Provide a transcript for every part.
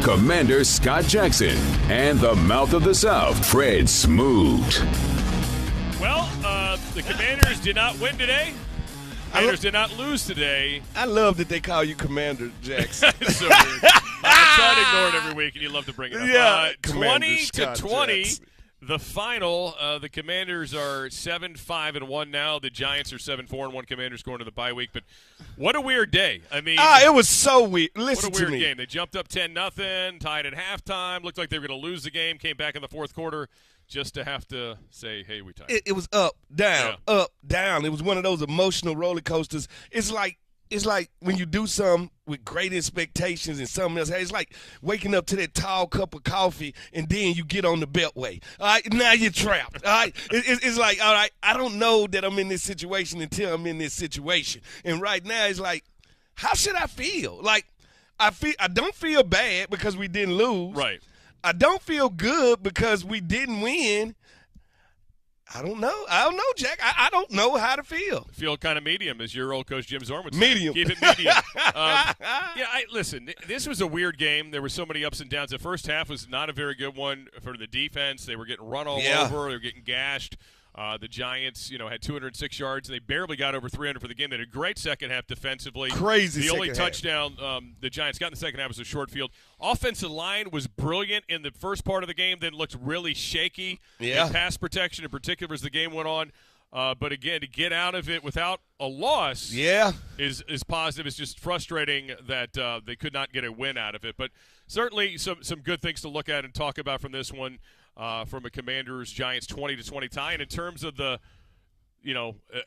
Commander Scott Jackson, and the mouth of the South, Fred Smoot. Well, the Commanders did not win today. Commanders did not lose today. I love that they call you Commander Jackson. It's so weird. I try to ignore it every week, and you love to bring it up. Yeah, 20-20, the final. The Commanders are 7-5-1 now. The Giants are 7-4-1. Commanders going to the bye week. But what a weird day. I mean, it was so weird. Listen what a weird to me. game. They jumped up 10-0, tied at halftime. Looked like they were going to lose the game. Came back in the fourth quarter. Just to have to say, hey, we tied. It was up, down, up, down. It was one of those emotional roller coasters. It's like when you do something with great expectations and something else. Hey, it's like waking up to that tall cup of coffee and then you get on the beltway. All right, now you're trapped. All right, it's like, all right, I don't know that I'm in this situation until I'm in this situation. And right now, it's like, how should I feel? Like, I don't feel bad because we didn't lose. Right. I don't feel good because we didn't win. I don't know, Jack. I don't know how to feel. Feel kind of medium, as your old coach Jim Zorn would say. Medium. Keep it medium. Listen, this was a weird game. There were so many ups and downs. The first half was not a very good one for the defense. They were getting run all over. They were getting gashed. The Giants, had 206 yards, and they barely got over 300 for the game. They had a great second half defensively. Crazy. The only half. touchdown the Giants got in the second half was a short field. Offensive line was brilliant in the first part of the game, then looked really shaky. Yeah. In pass protection in particular as the game went on. But again, to get out of it without a loss is positive. It's just frustrating that they could not get a win out of it. But certainly some good things to look at and talk about from this one. From a Commanders-Giants 20-20 tie. And in terms of the,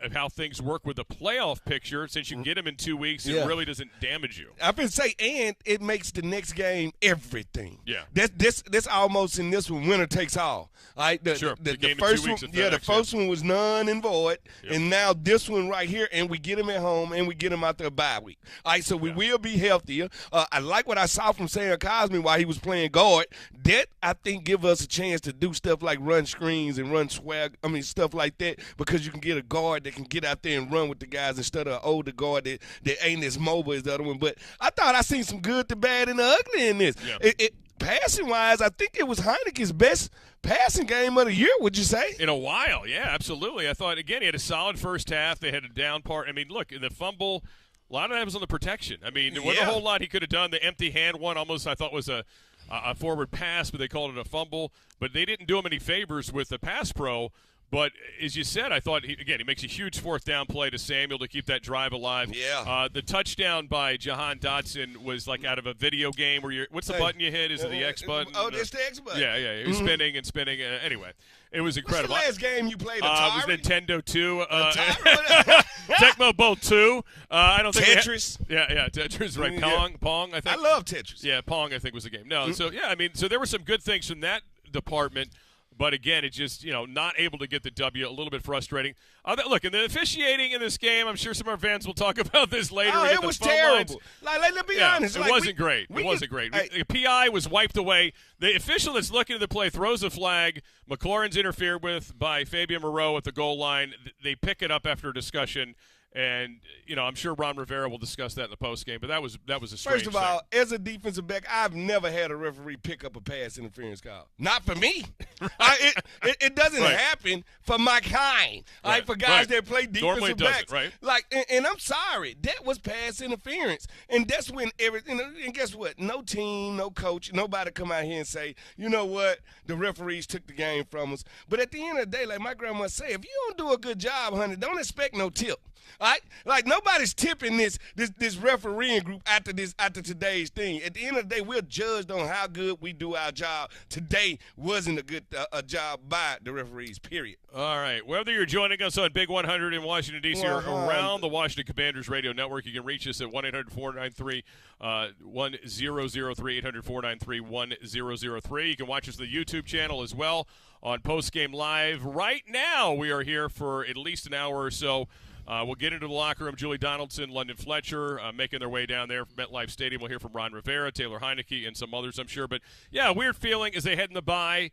of how things work with the playoff picture, since you can get them in 2 weeks, it really doesn't damage you. I've been saying, and it makes the next game everything. Yeah. That's almost in this one, winner takes all. All right? The game first in 2 weeks one, FedEx, the first one was none and void, and now this one right here, and we get them at home, and we get them out there bye week. All right, so we will be healthier. I like what I saw from Sam Cosmi while he was playing guard. That, I think, give us a chance to do stuff like run screens and run swag, stuff like that, because you can get a guard that can get out there and run with the guys instead of an older guard that ain't as mobile as the other one. But I thought I seen some good, the bad, and the ugly in this. Yeah. Passing-wise, I think it was Heineke's best passing game of the year, would you say? In a while, yeah, absolutely. I thought, again, he had a solid first half. They had a down part. Look, in the fumble, a lot of that was on the protection. There wasn't a whole lot he could have done. The empty hand one almost, I thought, was a forward pass, but they called it a fumble. But they didn't do him any favors with the pass pro. But as you said, I thought, he makes a huge fourth down play to Samuel to keep that drive alive. Yeah. The touchdown by Jahan Dotson was like out of a video game where what's the button you hit? Is it the X button? Oh, it's the X button. Yeah. It was spinning and spinning. Anyway, it was incredible. What's the last game you played? It was Nintendo 2. Tecmo Bowl 2. I don't think Tetris. Tetris, right. Pong, I think. I love Tetris. Yeah, Pong, I think, was the game. No, so there were some good things from that department. But, again, it's just, not able to get the W, a little bit frustrating. Look, and the officiating in this game, I'm sure some of our fans will talk about this later. Oh, it was terrible. Let's be honest. It wasn't great. It wasn't great. The PI was wiped away. The official that's looking at the play throws a flag. McLaurin's interfered with by Fabian Moreau at the goal line. They pick it up after a discussion. And, I'm sure Ron Rivera will discuss that in the postgame, but that was a strange First of all, thing. as a defensive back, I've never had a referee pick up a pass interference call. Not for me. It doesn't happen for my kind. For guys that play defensive backs. Right. And I'm sorry, that was pass interference. And that's when everything. And guess what? No team, no coach, nobody come out here and say, you know what, the referees took the game from us. But at the end of the day, like my grandma say, if you don't do a good job, honey, don't expect no tip. All right? Like nobody's tipping this refereeing group after today's thing. At the end of the day, we're judged on how good we do our job. Today wasn't a good a job by the referees, period. All right. Whether you're joining us on Big 100 in Washington, D.C. or around the Washington Commanders Radio Network, you can reach us at 1-800-493-1003, 800-493-1003. You can watch us on the YouTube channel as well on Postgame Live. Right now, we are here for at least an hour or so. We'll get into the locker room. Julie Donaldson, London Fletcher making their way down there from MetLife Stadium. We'll hear from Ron Rivera, Taylor Heineke, and some others, I'm sure. But, yeah, weird feeling as they head in the bye.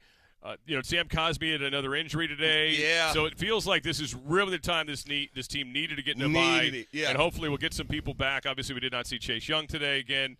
Sam Cosby had another injury today. Yeah. So it feels like this is really the time this team needed to get in a bye. Yeah. And hopefully we'll get some people back. Obviously, we did not see Chase Young today again.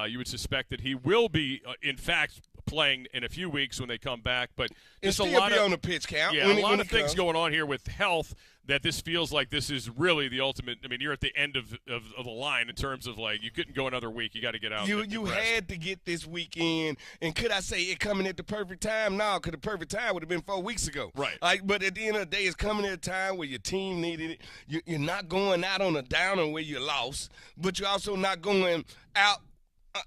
You would suspect that he will be, in fact, playing in a few weeks when they come back. But it's a lot on the pitch count. Yeah, a lot of things going on here with health that this feels like this is really the ultimate. I mean, you're at the end of the line in terms of, like, you couldn't go another week. You got to get out. You had to get this weekend. And could I say it coming at the perfect time? No, because the perfect time would have been 4 weeks ago. Right. But at the end of the day, it's coming at a time where your team needed it. You're not going out on a downer where you lost, but you're also not going out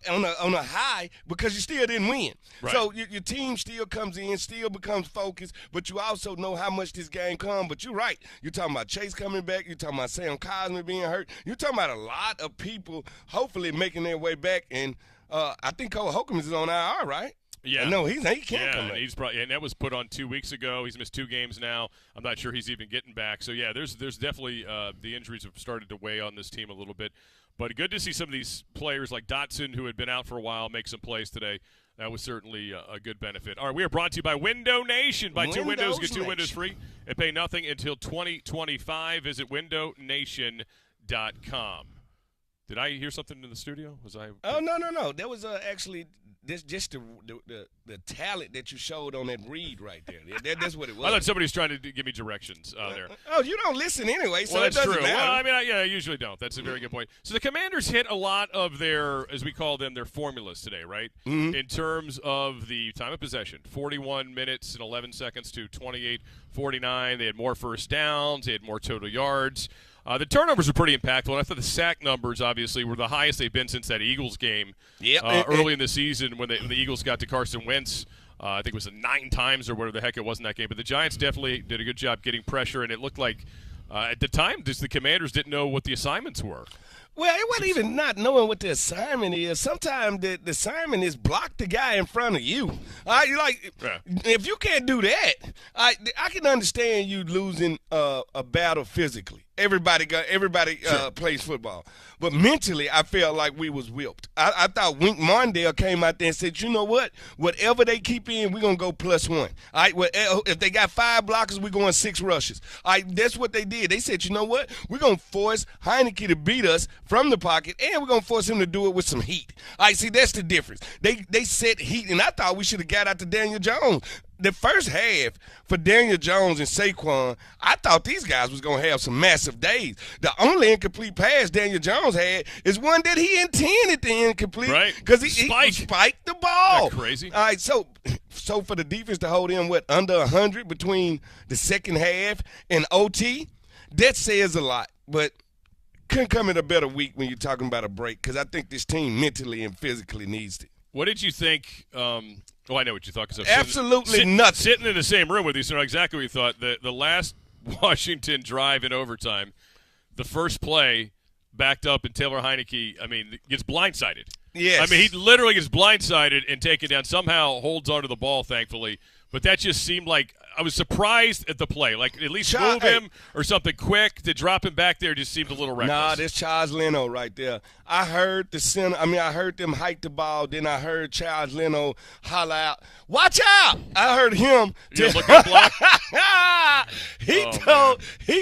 on a high because you still didn't win. Right. So your team still comes in, still becomes focused, but you also know how much this game comes. But you're right. You're talking about Chase coming back. You're talking about Sam Cosby being hurt. You're talking about a lot of people hopefully making their way back. And I think Cole Holcomb is on IR, right? Yeah. No, he can't come back. And that was put on 2 weeks ago. He's missed 2 games now. I'm not sure he's even getting back. So, yeah, there's definitely the injuries have started to weigh on this team a little bit. But good to see some of these players like Dotson, who had been out for a while, make some plays today. That was certainly a good benefit. All right, we are brought to you by Window Nation. Buy 2 windows, get 2 windows free, and pay nothing until 2025. Visit windownation.com. Did I hear something in the studio? Oh, no. That was actually just the talent that you showed on that read right there. That's what it was. I thought somebody was trying to give me directions there. Oh, you don't listen anyway, so well, it doesn't true. matter. Well, I mean, I usually don't. That's a very good point. So the Commanders hit a lot of their, as we call them, their formulas today, right? Mm-hmm. In terms of the time of possession, 41 minutes and 11 seconds to 28:49. They had more first downs. They had more total yards. The turnovers were pretty impactful, and I thought the sack numbers, obviously, were the highest they've been since that Eagles game early in the season when the Eagles got to Carson Wentz. I think it was 9 times or whatever the heck it was in that game. But the Giants definitely did a good job getting pressure, and it looked like at the time just the Commanders didn't know what the assignments were. Well, it wasn't even not knowing what the assignment is. Sometimes the assignment is block the guy in front of you. If you can't do that, I can understand you losing a battle physically. Everybody plays football. But mentally, I felt like we was whipped. I thought Wink Martindale came out there and said, you know what? Whatever they keep in, we're going to go +1. All right, if they got 5 blockers, we're going 6 rushes. All right, that's what they did. They said, you know what? We're going to force Heineke to beat us from the pocket, and we're going to force him to do it with some heat. All right, see, that's the difference. They set heat, and I thought we should have got out to Daniel Jones. The first half for Daniel Jones and Saquon, I thought these guys was going to have some massive days. The only incomplete pass Daniel Jones had is one that he intended to incomplete. Right. Because he spiked the ball. Isn't that crazy? All right, so for the defense to hold in, under 100 between the second half and OT, that says a lot. But couldn't come in a better week when you're talking about a break because I think this team mentally and physically needs it. What did you think I know what you thought. Absolutely nothing. Sitting in the same room with you, so I know exactly what you thought. The last Washington drive in overtime, the first play backed up, and Taylor Heineke, gets blindsided. Yes. He literally gets blindsided and taken down. Somehow holds onto the ball, thankfully. But that just seemed like I was surprised at the play. Like, at least move him or something quick. To drop him back there just seemed a little reckless. Nah, that's Charles Leno right there. I heard I heard them hike the ball. Then I heard Charles Leno holler out, "Watch out!" I heard him. Look at block. He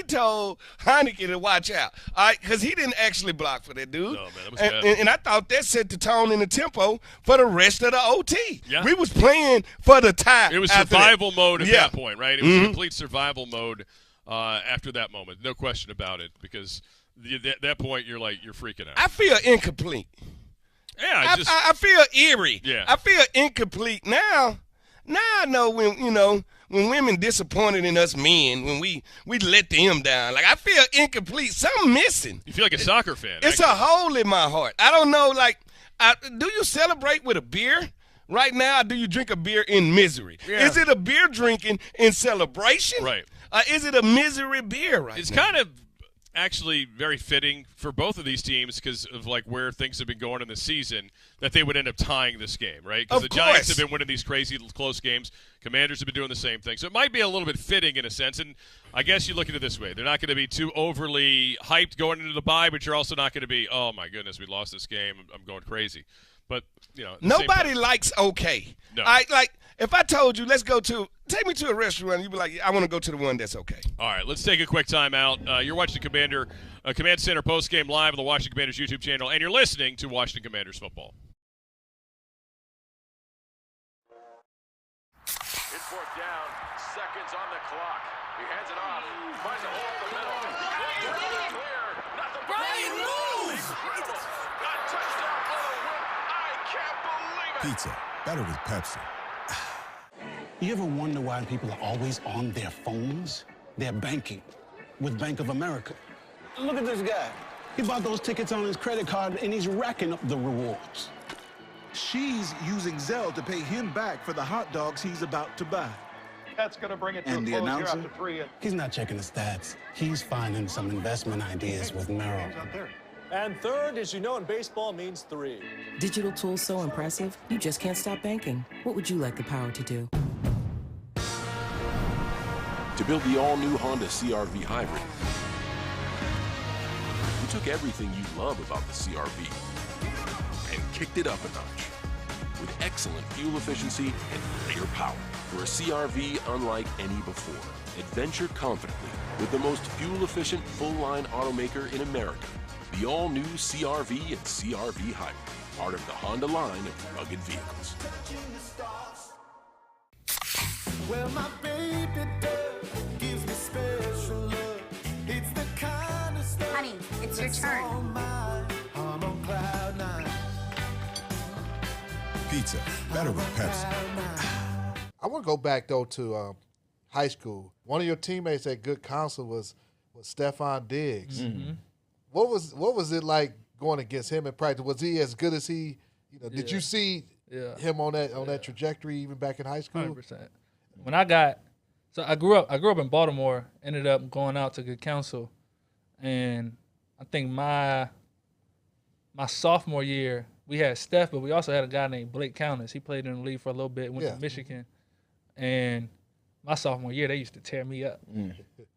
told Heineke to watch out. All right, because he didn't actually block for that dude. No, man, that was bad. And I thought that set the tone and the tempo for the rest of the OT. Yeah. We was playing for the tie. It was survival mode at that point, right? It was Mm-hmm. complete survival mode after that moment. No question about it, because at that point you're freaking out. I feel incomplete. Yeah, I feel eerie. Yeah. I feel incomplete. Now I know when women disappointed in us men, when we let them down. Like, I feel incomplete. Something missing. You feel like a soccer fan. It's a hole in my heart. I don't know, do you celebrate with a beer right now, or do you drink a beer in misery? Yeah. Is it a beer drinking in celebration? Right. Is it a misery beer right now? It's kind of actually very fitting for both of these teams because of where things have been going in the season that they would end up tying this game, right? Because the Giants have been winning these crazy close games. Commanders have been doing the same thing. So it might be a little bit fitting in a sense. And I guess you look at it this way. They're not going to be too overly hyped going into the bye, but you're also not going to be, oh, my goodness, we lost this game. I'm going crazy. But, nobody likes okay. No. If I told you, take me to a restaurant, you'd be like, I want to go to the one that's okay. All right, let's take a quick time out. You're watching Command Center Postgame live on the Washington Commanders YouTube channel, and you're listening to Washington Commanders football. It's fourth down, seconds on the clock. He hands it off, finds a hole up the middle. Clear, nothing. Brian, move! A touchdown for the win. I can't believe it. Pizza, better with Pepsi. You ever wonder why people are always on their phones? They're banking with Bank of America. Look at this guy. He bought those tickets on his credit card, and he's racking up the rewards. She's using Zelle to pay him back for the hot dogs he's about to buy. That's going to bring it to And a the close here announcer? after 3. He's not checking the stats. He's finding some investment ideas with Merrill. And third, as you know, in baseball means 3. Digital tools so impressive, you just can't stop banking. What would you like the power to do? To build the all-new Honda CR-V Hybrid, we took everything you love about the CR-V and kicked it up a notch with excellent fuel efficiency and greater power. For a CR-V unlike any before, adventure confidently with the most fuel-efficient full-line automaker in America. The all-new CR-V and CR-V Hybrid, part of the Honda line of rugged vehicles. Well, my baby does gives me special love. It's the kind of stuff. Honey, it's your turn. I'm on cloud 9. Pizza, better with Pepsi. I want to go back, though, to high school. One of your teammates at Good Counsel was Stephon Diggs. Mm-hmm. What was it like going against him in practice? Was he as good as he? Did you see him on that trajectory even back in high school? 100%. When I grew up in Baltimore. Ended up going out to Good Counsel, and I think my sophomore year we had Steph, but we also had a guy named Blake Countess. He played in the league for a little bit, went to Michigan, and my sophomore year they used to tear me up.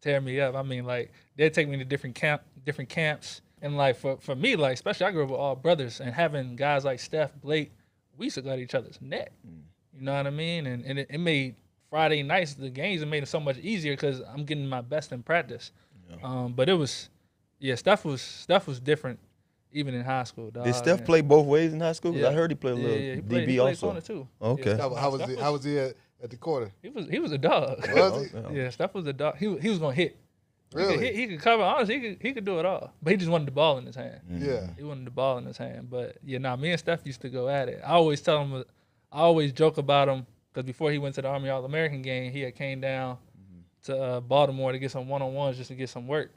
Tear me up. I mean, they'd take me to different camps, and for me, especially I grew up with all brothers, and having guys like Steph, Blake, we used to go at each other's neck. You know what I mean? And it made Friday nights, the games, it made it so much easier because I'm getting my best in practice. But it was, Steph was different even in high school. Dog. Did Steph play both ways in high school? Yeah. I heard he played a little he DB played also. corner too. Okay. How was he at the corner? He was a dog. Was he? Yeah, Steph was a dog. He was gonna hit. Really? He could cover. Honestly, he could do it all. But he just wanted the ball in his hand. Yeah. He wanted the ball in his hand. But me and Steph used to go at it. I always tell him. I always joke about him because before he went to the Army All-American game, he had came down to Baltimore to get some one-on-ones just to get some work.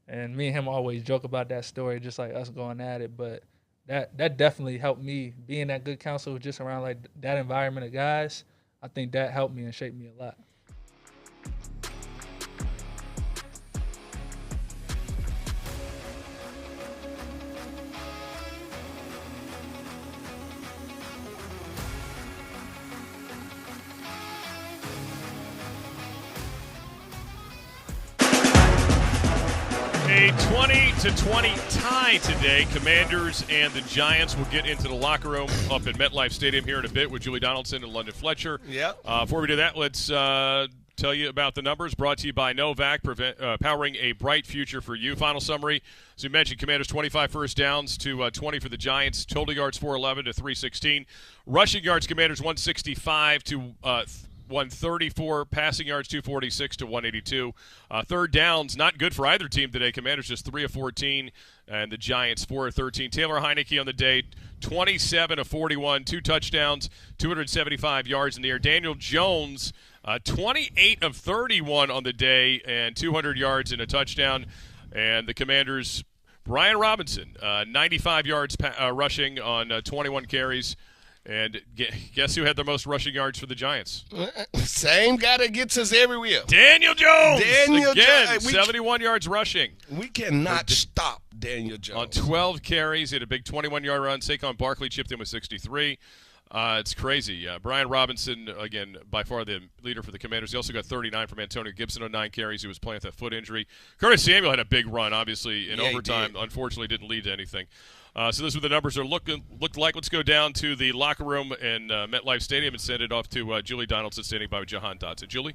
And me and him always joke about that story, just like us going at it. But that definitely helped me being that Good Counsel, just around that environment of guys. I think that helped me and shaped me a lot. 20-20 tie today. Commanders and the Giants will get into the locker room up at MetLife Stadium here in a bit with Julie Donaldson and London Fletcher. Yep. Before we do that, let's tell you about the numbers brought to you by Novak, powering a bright future for you. Final summary, as we mentioned, Commanders 25 first downs to 20 for the Giants. Total yards 411 to 316. Rushing yards, Commanders 165 to 134. Passing yards 246 to 182. Third downs, not good for either team today. Commanders just 3 of 14, and the Giants 4 of 13. Taylor Heineke on the day, 27 of 41, 2 touchdowns, 275 yards in the air. Daniel Jones, 28 of 31 on the day and 200 yards and a touchdown. And the Commanders, Brian Robinson, 95 yards rushing on 21 carries. And guess who had the most rushing yards for the Giants? Same guy that gets us everywhere. Daniel Jones! Daniel Again, 71 yards rushing. We cannot stop Daniel Jones. On 12 carries, he had a big 21-yard run. Saquon Barkley chipped in with 63. It's crazy. Brian Robinson, again, by far the leader for the Commanders. He also got 39 from Antonio Gibson on 9 carries. He was playing with that foot injury. Curtis Samuel had a big run, obviously, in overtime. Unfortunately, didn't lead to anything. So this is what the numbers are looked like. Let's go down to the locker room in MetLife Stadium and send it off to Julie Donaldson, standing by with Jahan Dotson. Julie?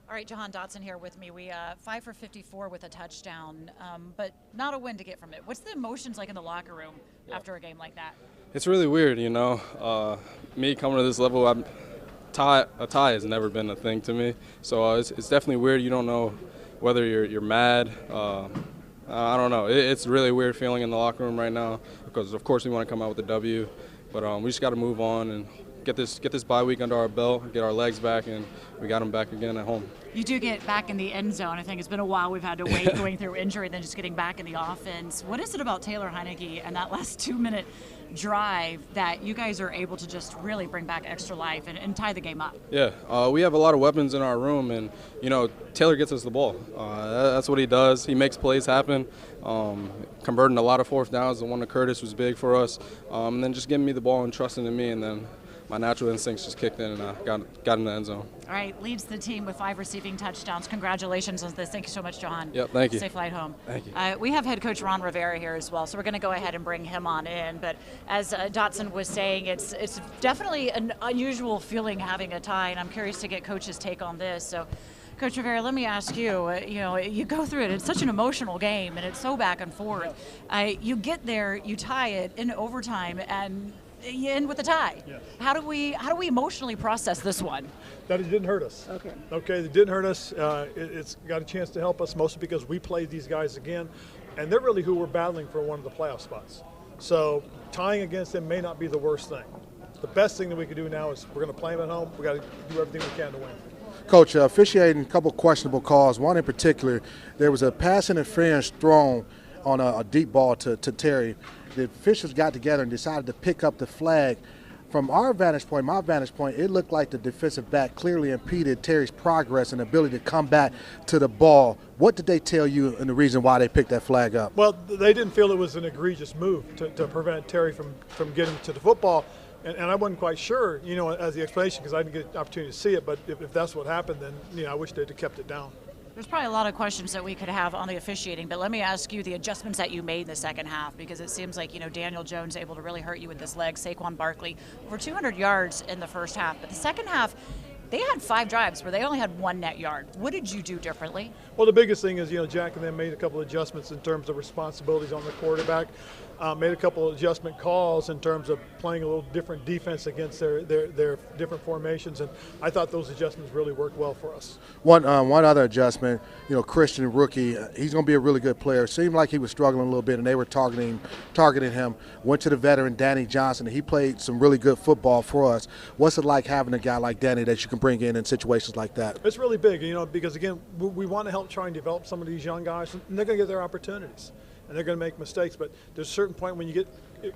All right, Jahan Dotson here with me. We 5 for 54 with a touchdown, but not a win to get from it. What's the emotions like in the locker room after a game like that? It's really weird, you know. Me coming to this level, a tie has never been a thing to me. So it's definitely weird. You don't know whether you're mad. I don't know. It's a really weird feeling in the locker room right now because, of course, we want to come out with a W, but we just got to move on and get this bye week under our belt, get our legs back, and we got them back again at home. You do get back in the end zone. I think it's been a while we've had to wait going through injury, then just getting back in the offense. What is it about Taylor Heineke and that last 2-minute drive that you guys are able to just really bring back extra life and tie the game up? Yeah, we have a lot of weapons in our room, and, you know, Taylor gets us the ball. That's what he does. He makes plays happen. Converting a lot of fourth downs. The one to Curtis was big for us. And then just giving me the ball and trusting in me, and then my natural instincts just kicked in, and I got in the end zone. All right, leads the team with 5 receiving touchdowns. Congratulations on this. Thank you so much, Jahan. Yep, thank you. Safe flight home. Thank you. We have head coach Ron Rivera here as well, so we're going to go ahead and bring him on in. But as Dotson was saying, it's definitely an unusual feeling having a tie, and I'm curious to get Coach's take on this. So, Coach Rivera, let me ask you, you go through it. It's such an emotional game, and it's so back and forth. You get there, you tie it in overtime, and you end with a tie. Yeah. How do we emotionally process this one? That it didn't hurt us. Okay, it didn't hurt us. It's got a chance to help us, mostly because we played these guys again, and they're really who we're battling for one of the playoff spots. So tying against them may not be the worst thing. The best thing that we could do now is we're going to play them at home. We got to do everything we can to win. Coach, officiating a couple questionable calls. One in particular, there was a pass interference thrown on a deep ball to Terry. The officials got together and decided to pick up the flag. From our vantage point, my vantage point, it looked like the defensive back clearly impeded Terry's progress and ability to come back to the ball. What did they tell you and the reason why they picked that flag up? Well, they didn't feel it was an egregious move to prevent Terry from getting to the football. And I wasn't quite sure, as the explanation, because I didn't get an opportunity to see it. But if that's what happened, then, I wish they'd have kept it down. There's probably a lot of questions that we could have on the officiating, but let me ask you the adjustments that you made in the second half, because it seems like, Daniel Jones able to really hurt you with his leg. Saquon Barkley, over 200 yards in the first half. But the second half, they had 5 drives where they only had 1 net yard. What did you do differently? Well, the biggest thing is, Jack and them made a couple of adjustments in terms of responsibilities on the quarterback. Made a couple of adjustment calls in terms of playing a little different defense against their different formations, and I thought those adjustments really worked well for us. One other adjustment, Christian, rookie, he's going to be a really good player. It seemed like he was struggling a little bit, and they were targeting him. Went to the veteran, Danny Johnson, and he played some really good football for us. What's it like having a guy like Danny that you can bring in situations like that? It's really big, because, again, we want to help try and develop some of these young guys, and they're going to get their opportunities. And they're going to make mistakes, but there's a certain point when you get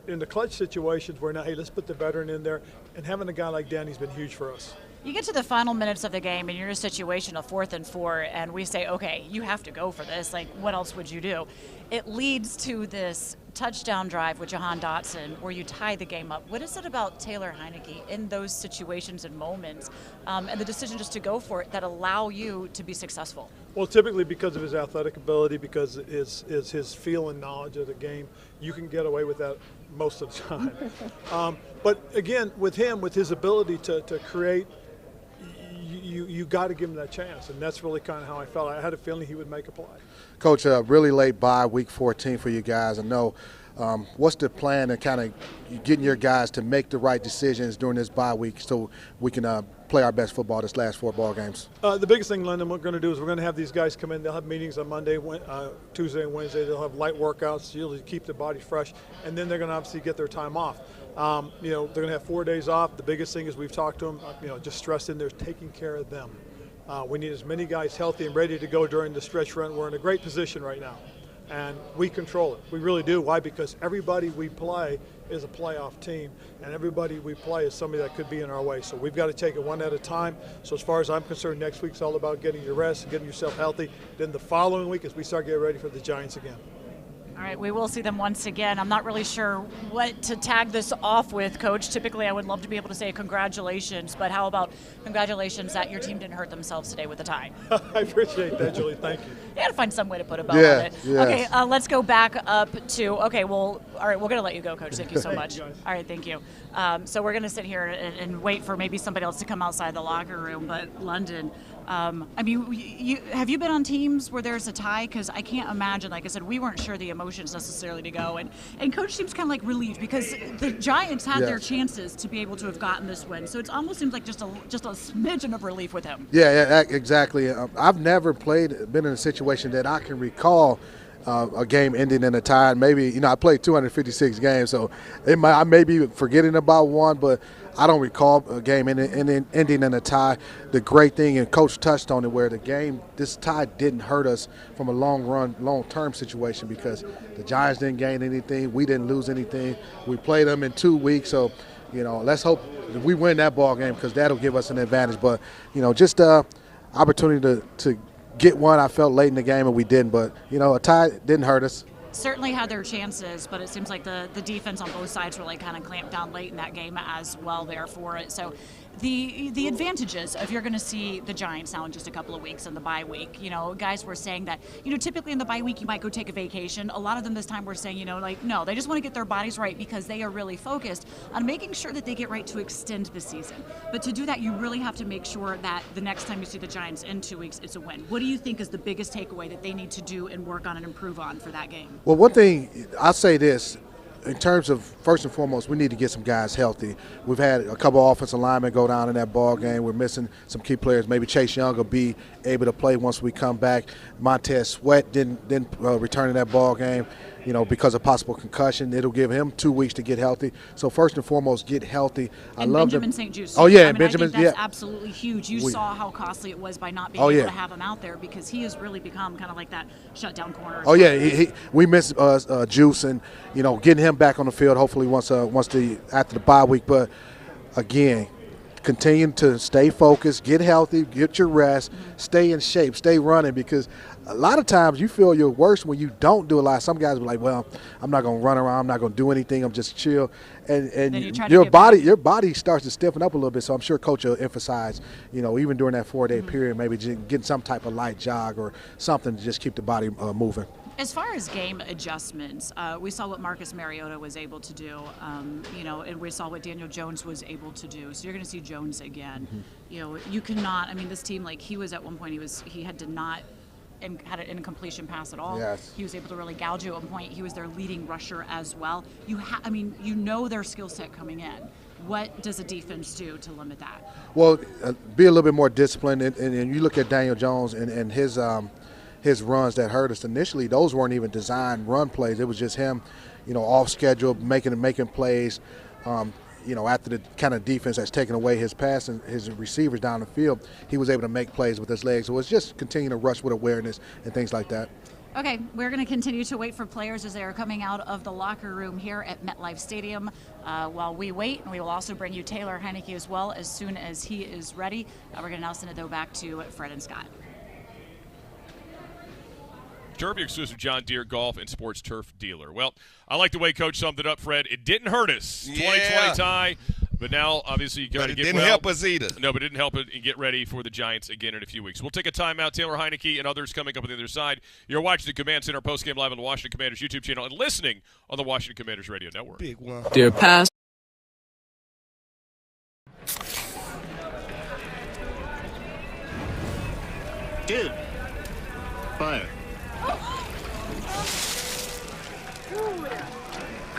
into clutch situations where now, hey, let's put the veteran in there, and having a guy like Danny's been huge for us. You get to the final minutes of the game, and you're in a situation of 4th and 4, and we say, okay, you have to go for this. Like, what else would you do? It leads to this touchdown drive with Jahan Dotson where you tie the game up. What is it about Taylor Heineke in those situations and moments and the decision just to go for it that allow you to be successful? Well, typically because of his athletic ability, because is his feel and knowledge of the game, you can get away with that most of the time. But again, with him, with his ability to create, you got to give him that chance, and that's really kind of how I felt. I had a feeling he would make a play. Coach, really late bye, week 14 for you guys. I know. What's the plan in kind of getting your guys to make the right decisions during this bye week so we can play our best football this last 4 ball games? The biggest thing, London, we're going to do is we're going to have these guys come in. They'll have meetings on Monday, Tuesday, and Wednesday. They'll have light workouts, usually keep their body fresh, and then they're going to obviously get their time off. They're going to have 4 days off. The biggest thing is we've talked to them, just stressed in there, taking care of them. We need as many guys healthy and ready to go during the stretch run. We're in a great position right now, and we control it. We really do. Why? Because everybody we play is a playoff team, and everybody we play is somebody that could be in our way. So we've got to take it one at a time. So as far as I'm concerned, next week's all about getting your rest, getting yourself healthy. Then the following week, as we start getting ready for the Giants again. All right, we will see them once again. I'm not really sure what to tag this off with, Coach. Typically, I would love to be able to say congratulations, but how about congratulations that your team didn't hurt themselves today with a tie? I appreciate that, Julie. Thank you. You got to find some way to put a bow on it. Yes. Okay, let's go back up to, all right, we're going to let you go, Coach. Thank you so much. All right, thank you. So we're going to sit here and wait for maybe somebody else to come outside the locker room, but London, have you been on teams where there's a tie? Because I can't imagine, like I said, we weren't sure the emotions necessarily to go. And Coach seems kind of like relieved because the Giants had their chances to be able to have gotten this win. So it almost seems like just a smidgen of relief with him. Yeah, exactly. I've never been in a situation that I can recall a game ending in a tie. Maybe, I played 256 games, so I may be forgetting about one, but I don't recall a game ending in a tie. The great thing, and Coach touched on it, where this tie didn't hurt us from a long-term situation because the Giants didn't gain anything. We didn't lose anything. We played them in 2 weeks, so, let's hope that we win that ball game because that'll give us an advantage. But, just opportunity to get one, I felt late in the game, and we didn't. But, a tie didn't hurt us. Certainly had their chances, but it seems like the defense on both sides really kind of clamped down late in that game as well there for it. So the advantages of you're going to see the Giants now in just a couple of weeks in the bye week. Guys were saying that, typically in the bye week you might go take a vacation. A lot of them this time were saying, no, they just want to get their bodies right because they are really focused on making sure that they get right to extend the season. But to do that, you really have to make sure that the next time you see the Giants in 2 weeks, it's a win. What do you think is the biggest takeaway that they need to do and work on and improve on for that game? Well, one thing, I'll say this. In terms of, first and foremost, we need to get some guys healthy. We've had a couple offensive linemen go down in that ball game. We're missing some key players. Maybe Chase Young will be able to play once we come back. Montez Sweat didn't return in that ball game, because of possible concussion. It'll give him 2 weeks to get healthy. So first and foremost, get healthy. And Benjamin St. Juste. Oh, yeah, Benjamin. I think that's absolutely huge. You saw how costly it was by not being able to have him out there because he has really become kind of like that shutdown corner. Oh, yeah, we miss Juice and, getting him back on the field hopefully after the bye week. But, again, continue to stay focused, get healthy, get your rest, stay in shape, stay running because a lot of times you feel your worst when you don't do a lot. Some guys are like, well, I'm not going to run around. I'm not going to do anything. I'm just chill. And your body starts to stiffen up a little bit. So I'm sure Coach will emphasize, even during that 4-day period, maybe just getting some type of light jog or something to just keep the body moving. As far as game adjustments, we saw what Marcus Mariota was able to do, and we saw what Daniel Jones was able to do. So you're going to see Jones again. You cannot. This team, he was at one point. He had an incompletion pass at all. Yes. He was able to really gouge you at one point. He was their leading rusher as well. Their skill set coming in. What does a defense do to limit that? Well, be a little bit more disciplined, and you look at Daniel Jones and his runs that hurt us initially. Those weren't even designed run plays. It was just him, off schedule, making plays. After the kind of defense that's taken away his pass and his receivers down the field, he was able to make plays with his legs. So it's just continue to rush with awareness and things like that. Okay, we're going to continue to wait for players as they are coming out of the locker room here at MetLife Stadium. While we wait, and we will also bring you Taylor Heineke as well as soon as he is ready. We're going to now send it, though, back to Fred and Scott. Derby exclusive John Deere Golf and Sports Turf dealer. Well, I like the way Coach summed it up, Fred. It didn't hurt us. 2020 tie. But now, obviously, you got to get didn't help us either. No, but it didn't help it and get ready for the Giants again in a few weeks. We'll take a timeout. Taylor Heineke and others coming up on the other side. You're watching the Command Center postgame live on the Washington Commanders YouTube channel and listening on the Washington Commanders Radio Network. Big one. Dear past. Dude. Fire.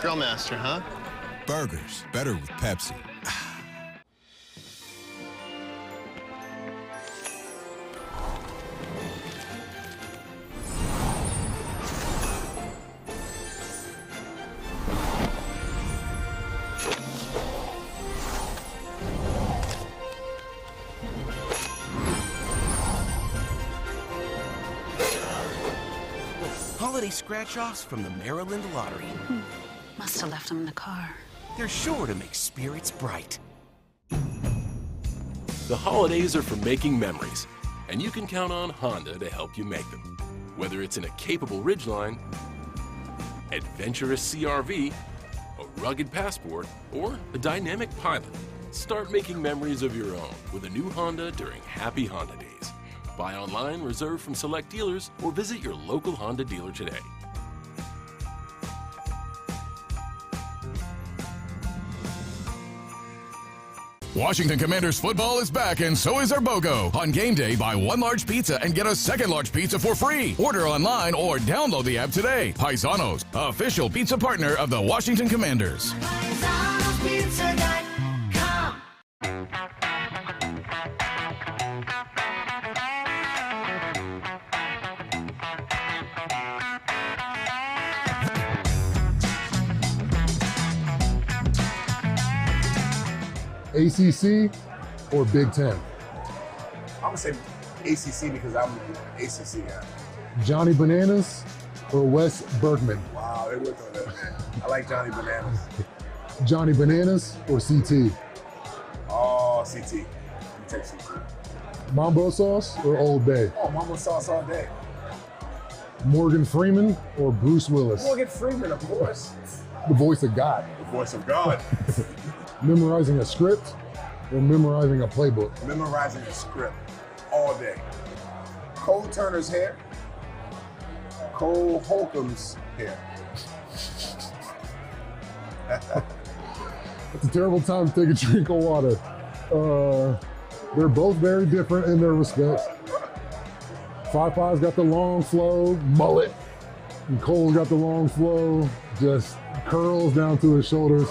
Grill master, huh? Burgers, better with Pepsi. Holiday scratch-offs from the Maryland Lottery. Must have left them in the car. They're sure to make spirits bright. The holidays are for making memories, and you can count on Honda to help you make them. Whether it's in a capable Ridgeline, adventurous CRV, a rugged Passport, or a dynamic Pilot, start making memories of your own with a new Honda during Happy Honda Days. Buy online, reserve from select dealers, or visit your local Honda dealer today. Washington Commanders football is back, and so is our BOGO. On game day, buy one large pizza and get a second large pizza for free. Order online or download the app today. Paisanos, official pizza partner of the Washington Commanders. ACC or Big Ten? I'm going to say ACC because I'm an ACC guy. Johnny Bananas or Wes Bergman? Wow, they worked on that. I like Johnny Bananas. Johnny Bananas or CT? Oh, CT. Let me take CT. Mambo sauce or Old Bay? Oh, Mambo sauce all day. Morgan Freeman or Bruce Willis? Morgan Freeman, of course. The voice of God. The voice of God. Memorizing a script or memorizing a playbook? Memorizing a script all day. Cole Turner's hair, Cole Holcomb's hair. It's a terrible time to take a drink of water. They're both very different in their respects. 5'5's got the long flow, mullet, and Cole's got the long flow, just curls down to his shoulders.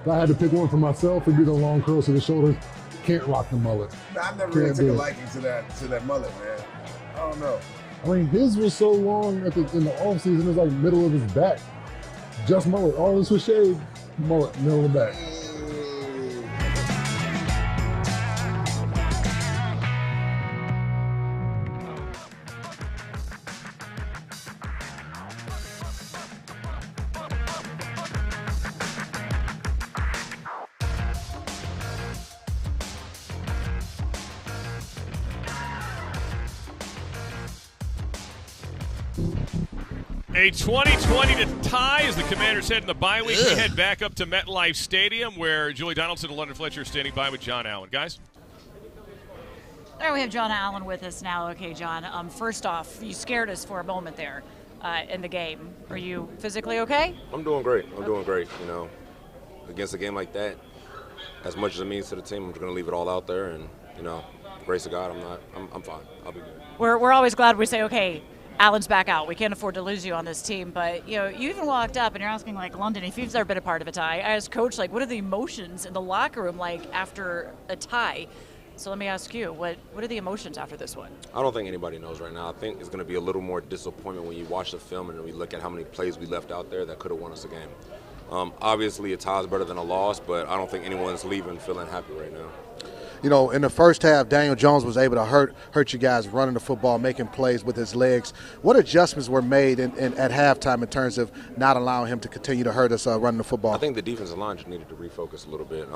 If I had to pick one for myself, it'd be the long curls to the shoulders. Can't rock the mullet. I never really took a liking to that mullet, man. I don't know. I mean, his was so long in the off season, it was like middle of his back. Just mullet. All this was shaved, mullet, middle of the back. A 20-20 to tie as the Commanders head in the bye week. We head back up to MetLife Stadium where Julie Donaldson and London Fletcher are standing by with John Allen. Guys? All right, we have John Allen with us now. Okay, John, first off, you scared us for a moment there in the game. Are you physically okay? I'm doing great. I'm doing great. You know, against a game like that, as much as it means to the team, I'm just going to leave it all out there. And, you know, grace of God, I'm fine. I'll be good. We're always glad we say, okay, Allen's back out. We can't afford to lose you on this team. But, you know, you even walked up and you're asking, like, London, if you've ever been a part of a tie. I asked Coach, like, what are the emotions in the locker room like after a tie? So let me ask you, what are the emotions after this one? I don't think anybody knows right now. I think it's going to be a little more disappointment when you watch the film and we look at how many plays we left out there that could have won us a game. Obviously, a tie is better than a loss, but I don't think anyone's leaving feeling happy right now. You know, in the first half, Daniel Jones was able to hurt you guys running the football, making plays with his legs. What adjustments were made at halftime in terms of not allowing him to continue to hurt us running the football? I think the defensive line just needed to refocus a little bit.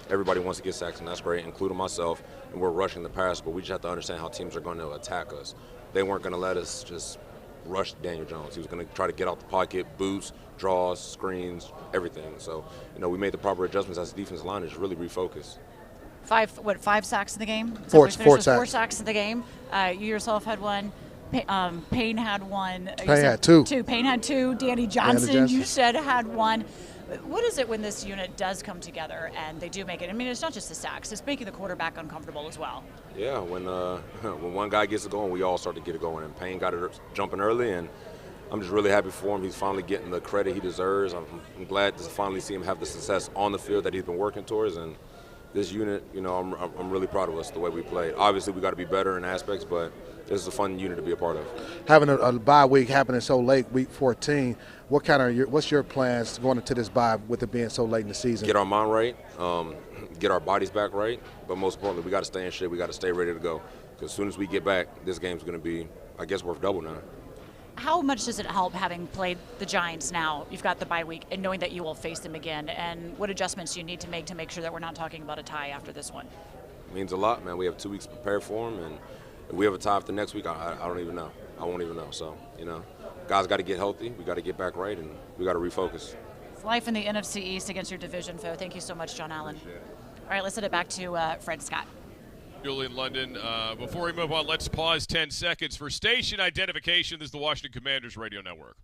Everybody wants to get sacks, and that's great, including myself, and we're rushing the pass, but we just have to understand how teams are going to attack us. They weren't going to let us just rush Daniel Jones. He was going to try to get out the pocket, boost, draws, screens, everything. So, we made the proper adjustments as the defensive line is really refocused. 5 sacks in the game? Four sacks. 4 sacks in the game. You yourself had one. Payne had one. Payne had two. Payne had 2. Danny Johnson, you said, had 1. What is it when this unit does come together and they do make it? I mean, it's not just the sacks. It's making the quarterback uncomfortable as well. Yeah, when one guy gets it going, we all start to get it going. And Payne got it jumping early, and I'm just really happy for him. He's finally getting the credit he deserves. I'm glad to finally see him have the success on the field that he's been working towards. And this unit, I'm really proud of us, the way we played. Obviously, we got to be better in aspects, but this is a fun unit to be a part of. Having a bye week happening so late, week 14, what's your plans going into this bye with it being so late in the season? Get our mind right, get our bodies back right, but most importantly, we got to stay in shape. We got to stay ready to go. Because as soon as we get back, this game's going to be, I guess, worth double now. How much does it help having played the Giants now? You've got the bye week and knowing that you will face them again. And what adjustments do you need to make sure that we're not talking about a tie after this one? It means a lot, man. We have 2 weeks to prepare for them, and if we have a tie after next week, I don't even know. I won't even know. So, guys got to get healthy. We got to get back right, and we got to refocus. It's life in the NFC East against your division foe. Thank you so much, John Allen. All right, let's send it back to Fred Scott. Julian London. Before we move on, let's pause 10 seconds for station identification. This is the Washington Commanders Radio Network.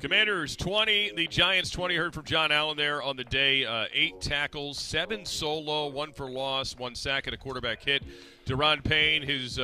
Commanders 20, the Giants 20. Heard from John Allen there on the day. 8 tackles, 7 solo, 1 for loss, 1 sack, and a quarterback hit. Deron Payne, his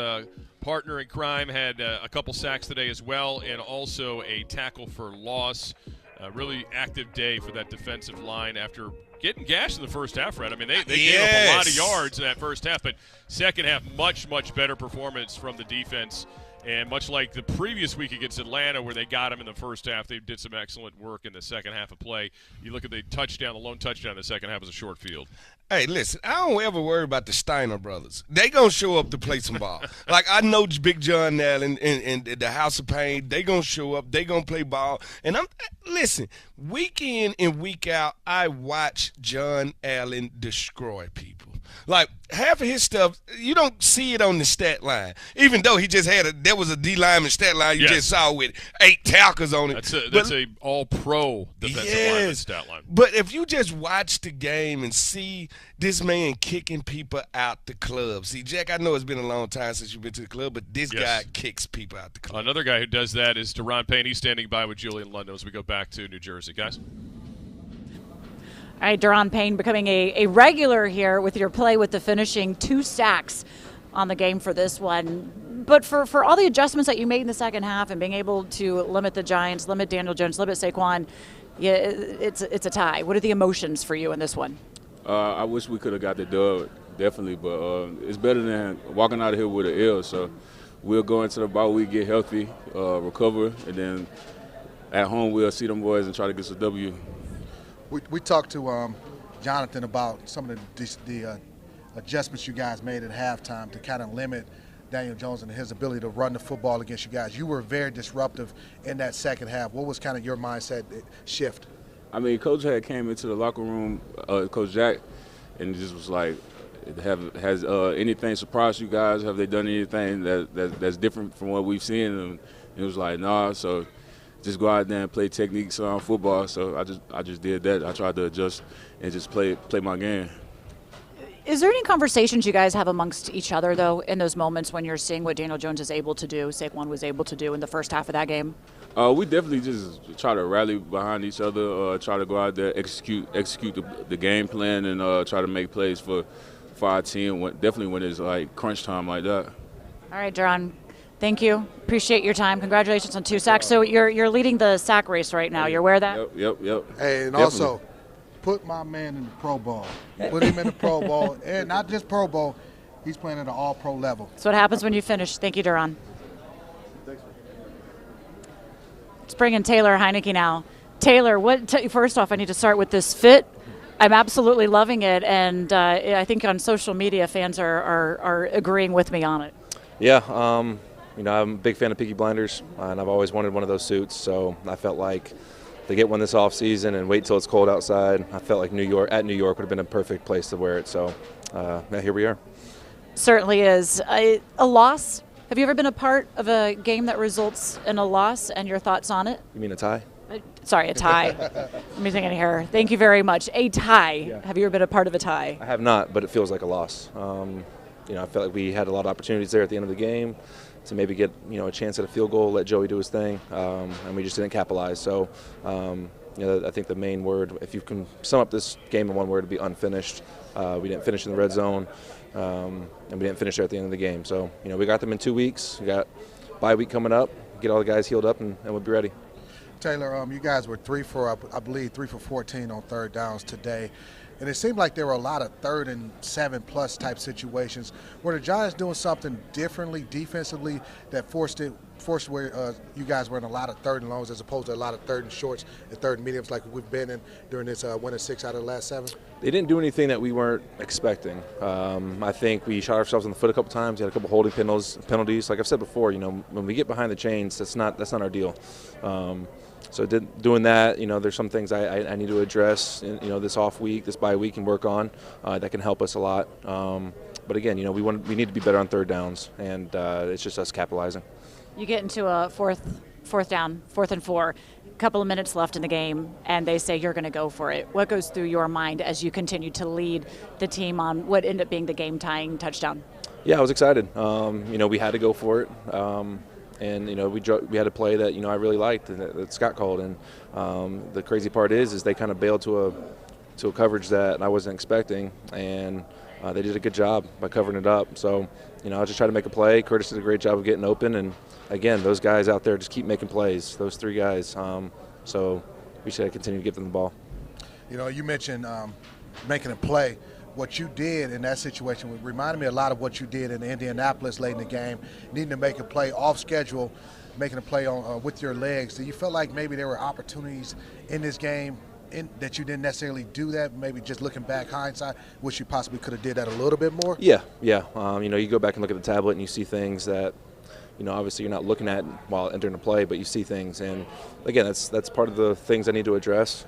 partner in crime, had a couple sacks today as well, and also a tackle for loss. A really active day for that defensive line after getting gashed in the first half, Fred. I mean, they gave up a lot of yards in that first half, but second half, much, much better performance from the defense. And much like the previous week against Atlanta where they got him in the first half, they did some excellent work in the second half of play. You look at the lone touchdown in the second half was a short field. Hey, listen, I don't ever worry about the Steiner brothers. They going to show up to play some ball. Like, I know Big John Allen and the House of Pain, they going to show up. They going to play ball. And listen, week in and week out, I watch John Allen destroy people. Like, half of his stuff, you don't see it on the stat line. Even though he just there was a D lineman stat line you just saw with 8 tackles on it. That's a all-pro defensive lineman stat line. But if you just watch the game and see this man kicking people out the club. See, Jack, I know it's been a long time since you've been to the club, but this guy kicks people out the club. Another guy who does that is Deron Payne. He's standing by with Julian London as we go back to New Jersey. Guys? All right, Deron Payne becoming a regular here with your play with the finishing 2 sacks on the game for this one. But for all the adjustments that you made in the second half and being able to limit the Giants, limit Daniel Jones, limit Saquon, it's a tie. What are the emotions for you in this one? I wish we could have got the dub, definitely, but it's better than walking out of here with an L. So we'll go into the bye week, get healthy, recover, and then at home we'll see them boys and try to get some W. We talked to Jonathan about some of the adjustments you guys made at halftime to kind of limit Daniel Jones and his ability to run the football against you guys. You were very disruptive in that second half. What was kind of your mindset shift? I mean, Coach had came into the locker room, Coach Jack, and just was like, has anything surprised you guys? Have they done anything that's different from what we've seen? And it was like, nah, so just go out there and play techniques on football. So I just did that. I tried to adjust and just play my game. Is there any conversations you guys have amongst each other, though, in those moments when you're seeing what Daniel Jones is able to do, Saquon was able to do in the first half of that game? We definitely just try to rally behind each other, try to go out there, execute the game plan, and try to make plays for our team, definitely when it's like crunch time like that. All right, Deron. Thank you. Appreciate your time. Congratulations on 2 sacks. So you're leading the sack race right now. You're aware of that? Yep. Hey, and definitely. Also, put my man in the Pro Bowl. Put him in the Pro Bowl. And not just Pro Bowl, he's playing at an all-pro level. That's what happens when you finish. Thank you, Deron. Let's bring in Taylor Heineke now. Taylor, first off, I need to start with this fit. I'm absolutely loving it, and I think on social media fans are agreeing with me on it. Yeah, I'm a big fan of Peaky Blinders, and I've always wanted one of those suits. So I felt like to get one this off season and wait till it's cold outside, I felt like New York would have been a perfect place to wear it. So here we are. Certainly is. A loss. Have you ever been a part of a game that results in a loss, and your thoughts on it? You mean a tie? Sorry, a tie. Let me think in here. Thank you very much. A tie. Yeah. Have you ever been a part of a tie? I have not, but it feels like a loss. I felt like we had a lot of opportunities there at the end of the game to maybe get a chance at a field goal, let Joey do his thing, and we just didn't capitalize. So, I think the main word, if you can sum up this game in one word, would be unfinished. We didn't finish in the red zone, and we didn't finish there at the end of the game. So, we got them in 2 weeks. We got bye week coming up, get all the guys healed up, and we'll be ready. Taylor, you guys were 3 for 14 on third downs today. And it seemed like there were a lot of 3rd and 7+ type situations. Were the Giants doing something differently defensively that forced where you guys were in a lot of 3rd and longs as opposed to a lot of 3rd and shorts and 3rd and mediums like we've been in during this winning 6 out of the last 7? They didn't do anything that we weren't expecting. I think we shot ourselves in the foot a couple times. We had a couple holding penalties. Like I've said before, when we get behind the chains, that's not our deal. So doing that, there's some things I need to address, this off week, this bye week, and work on that can help us a lot. But again, we need to be better on 3rd downs, and it's just us capitalizing. You get into a fourth down, 4th and 4, a couple of minutes left in the game, and they say you're going to go for it. What goes through your mind as you continue to lead the team on what ended up being the game-tying touchdown? Yeah, I was excited. We had to go for it. And we had a play that I really liked and that Scott called, and the crazy part is they kind of bailed to a coverage that I wasn't expecting, and they did a good job by covering it up. So I just tried to make a play. Curtis did a great job of getting open, and again, those guys out there just keep making plays. Those 3 guys. So we should continue to give them the ball. You mentioned making a play. What you did in that situation reminded me a lot of what you did in Indianapolis late in the game, needing to make a play off schedule, making a play on with your legs. Do you feel like maybe there were opportunities in this game that you didn't necessarily do that? Maybe just looking back, hindsight, wish you possibly could have did that a little bit more? Yeah. You go back and look at the tablet and you see things that, obviously you're not looking at while entering a play, but you see things. And again, that's part of the things I need to address.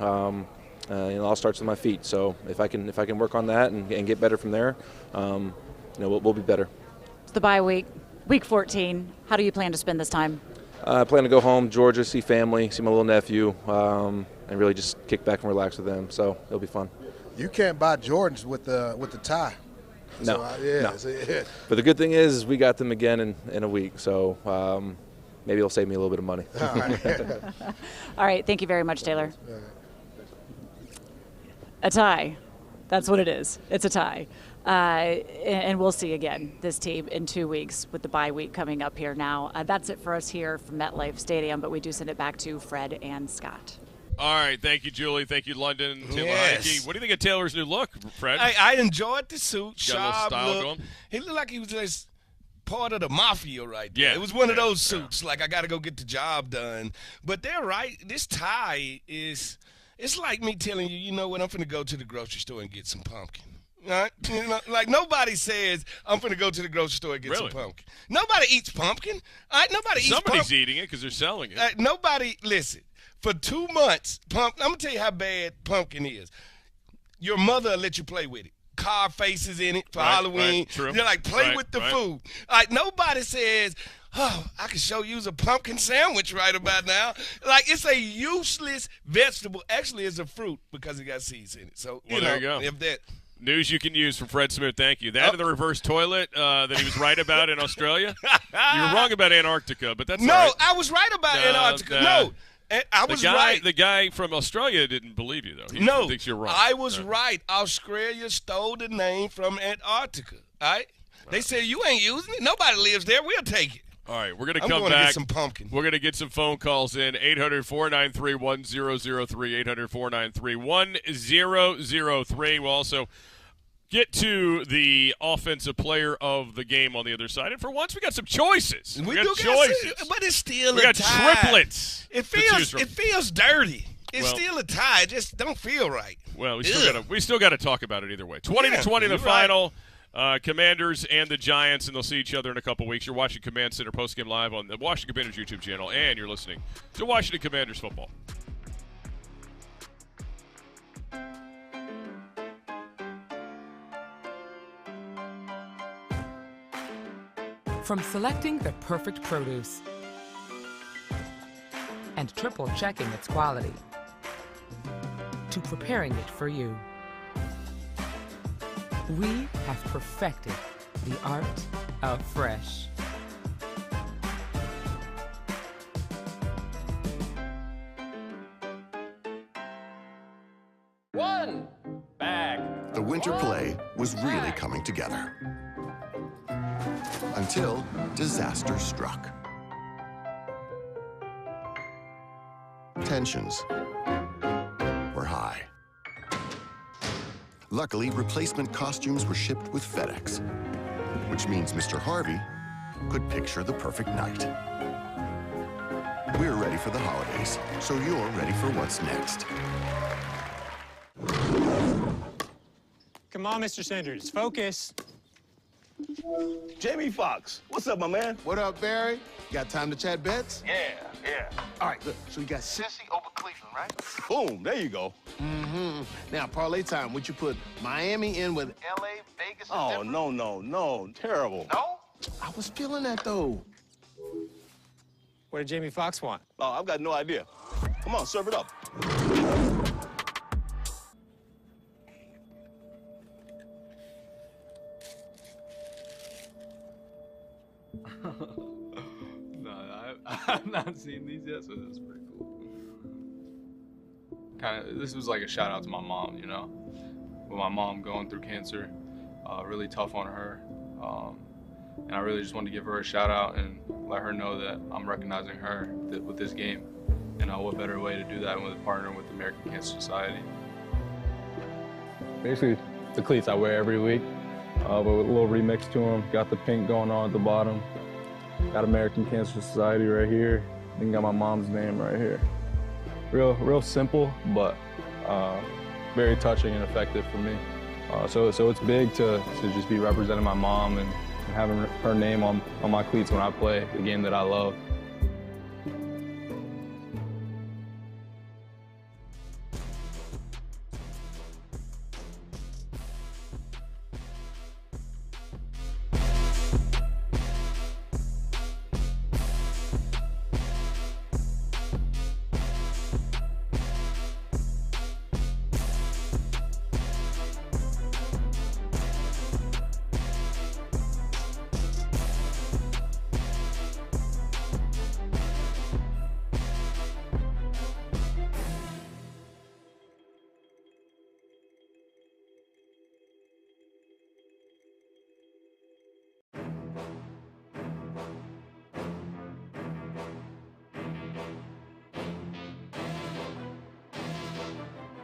It all starts with my feet. So if I can work on that and get better from there, we'll be better. It's the bye week, week 14. How do you plan to spend this time? I plan to go home, Georgia, see family, see my little nephew, and really just kick back and relax with them. So it'll be fun. You can't buy Jordans with the tie. No. So, no. But the good thing is we got them again in a week. So maybe it'll save me a little bit of money. All right. All right. Thank you very much, Taylor. A tie. That's what it is. It's a tie. And we'll see again this team in 2 weeks with the bye week coming up here now. That's it for us here from MetLife Stadium, but we do send it back to Fred and Scott. All right. Thank you, Julie. Thank you, London. Tim Yes. Lahike. What do you think of Taylor's new look, Fred? I enjoyed the suit. Got a little Sharp style look. going. He looked like he was just part of the mafia right there. Yeah. It was one of those suits, like I got to go get the job done. But they're right. This tie is – it's like me telling you, you know what, I'm finna go to the grocery store and get some pumpkin. Right? Like nobody says, I'm finna go to the grocery store and get some pumpkin. Nobody eats pumpkin. Nobody eats pumpkin. Somebody's eating it because they're selling it. Nobody, listen, for 2 months, I'm going to tell you how bad pumpkin is. Your mother will let you play with it. Carve faces in it for Halloween. Right, true. You're like, play with the food. Like, nobody says, oh, I can show you a pumpkin sandwich right about now. Like, it's a useless vegetable. Actually, it's a fruit because it got seeds in it. So, there you go. If that. News you can use from Fred Smith. Thank you. That and the reverse toilet that he was right about in Australia. You were wrong about Antarctica, but that's all right. I was right about Antarctica. No. I was right. The guy from Australia didn't believe you, though. He thinks you're wrong. I was right. Australia stole the name from Antarctica. All right? They said, you ain't using it. Nobody lives there. We'll take it. All right, we're going to I'm come going back. To get some pumpkin. We're going to get some phone calls in. 800-493-1003, 800-493-1003. We'll also get to the offensive player of the game on the other side. And for once, we got some choices. We got do choices. But it's still we a got tie. triplets. It feels dirty. It's still a tie. It just don't feel right. Well, we still got to talk about it either way. 20-20 the final. Commanders and the Giants, and they'll see each other in a couple weeks. You're watching Command Center Postgame Live on the Washington Commanders YouTube channel, and you're listening to Washington Commanders football. From selecting the perfect produce and triple checking its quality to preparing it for you, we have perfected the art of fresh. One bag. The winter play was really coming together. Until disaster struck. Tensions were high. Luckily, replacement costumes were shipped with FedEx, which means Mr. Harvey could picture the perfect night. We're ready for the holidays, so you're ready for what's next. Come on, Mr. Sanders, focus. Jamie Foxx, what's up, my man? What up, Barry? Got time to chat bets? Yeah. All right, look, so you got Cincy over Cleveland, right? Boom, there you go. Mm-hmm. Now, parlay time, would you put Miami in with L.A., Vegas, and Oh, Denver? no. Terrible. No? I was feeling that, though. What did Jamie Foxx want? Oh, I've got no idea. Come on, serve it up. No, I've not seen these yet, so this is pretty cool. This was like a shout out to my mom, you know, with my mom going through cancer, really tough on her, and I really just wanted to give her a shout out and let her know that I'm recognizing her with this game, and what better way to do that than with a partner with the American Cancer Society. Basically, the cleats I wear every week, but with a little remix to them. Got the pink going on at the bottom. Got American Cancer Society right here. Then got my mom's name right here. Real simple, but very touching and effective for me. So it's big to just be representing my mom and having her name on my cleats when I play the game that I love.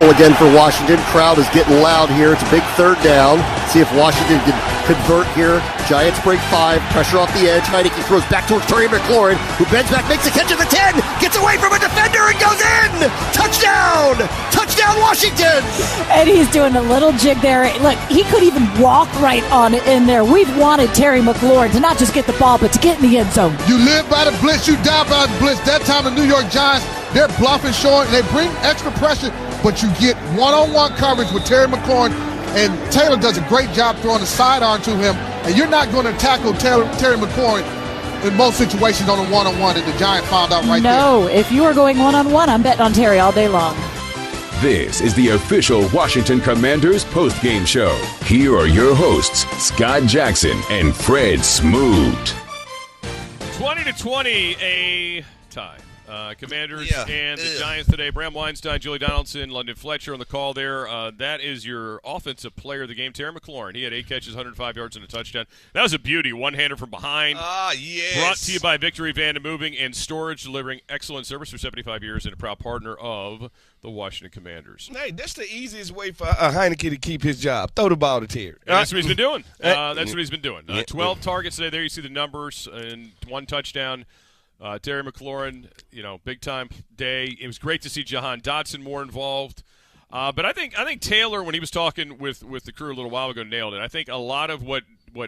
Again for Washington. Crowd is getting loud here. It's a big third down. See if Washington can convert here. Giants break 5. Pressure off the edge. Heineke throws back towards Terry McLaurin, who bends back, makes a catch at the 10, gets away from a defender and goes in! Touchdown! Touchdown Washington! And he's doing a little jig there. Look, he could even walk right on in there. We've wanted Terry McLaurin to not just get the ball, but to get in the end zone. You live by the blitz, you die by the blitz. That time the New York Giants, they're bluffing short, and they bring extra pressure, but you get one-on-one coverage with Terry McLaurin, and Taylor does a great job throwing the sidearm to him, and you're not going to tackle Terry McLaurin in most situations on a one-on-one, and the Giants found out right there. No, if you are going one-on-one, I'm betting on Terry all day long. This is the official Washington Commanders postgame show. Here are your hosts, Scott Jackson and Fred Smoot. 20-20, a tie. Commanders and the Giants today. Bram Weinstein, Julie Donaldson, London Fletcher on the call there. That is your offensive player of the game, Terry McLaurin. He had 8 catches, 105 yards, and a touchdown. That was a beauty. One-hander from behind. Yes. Brought to you by Victory Van and Moving and Storage, delivering excellent service for 75 years and a proud partner of the Washington Commanders. Hey, that's the easiest way for Heineke to keep his job. Throw the ball to Terry. And that's what he's been doing. 12 targets today. There you see the numbers and 1 touchdown. Terry McLaurin, big-time day. It was great to see Jahan Dotson more involved. But I think Taylor, when he was talking with the crew a little while ago, nailed it. I think a lot of what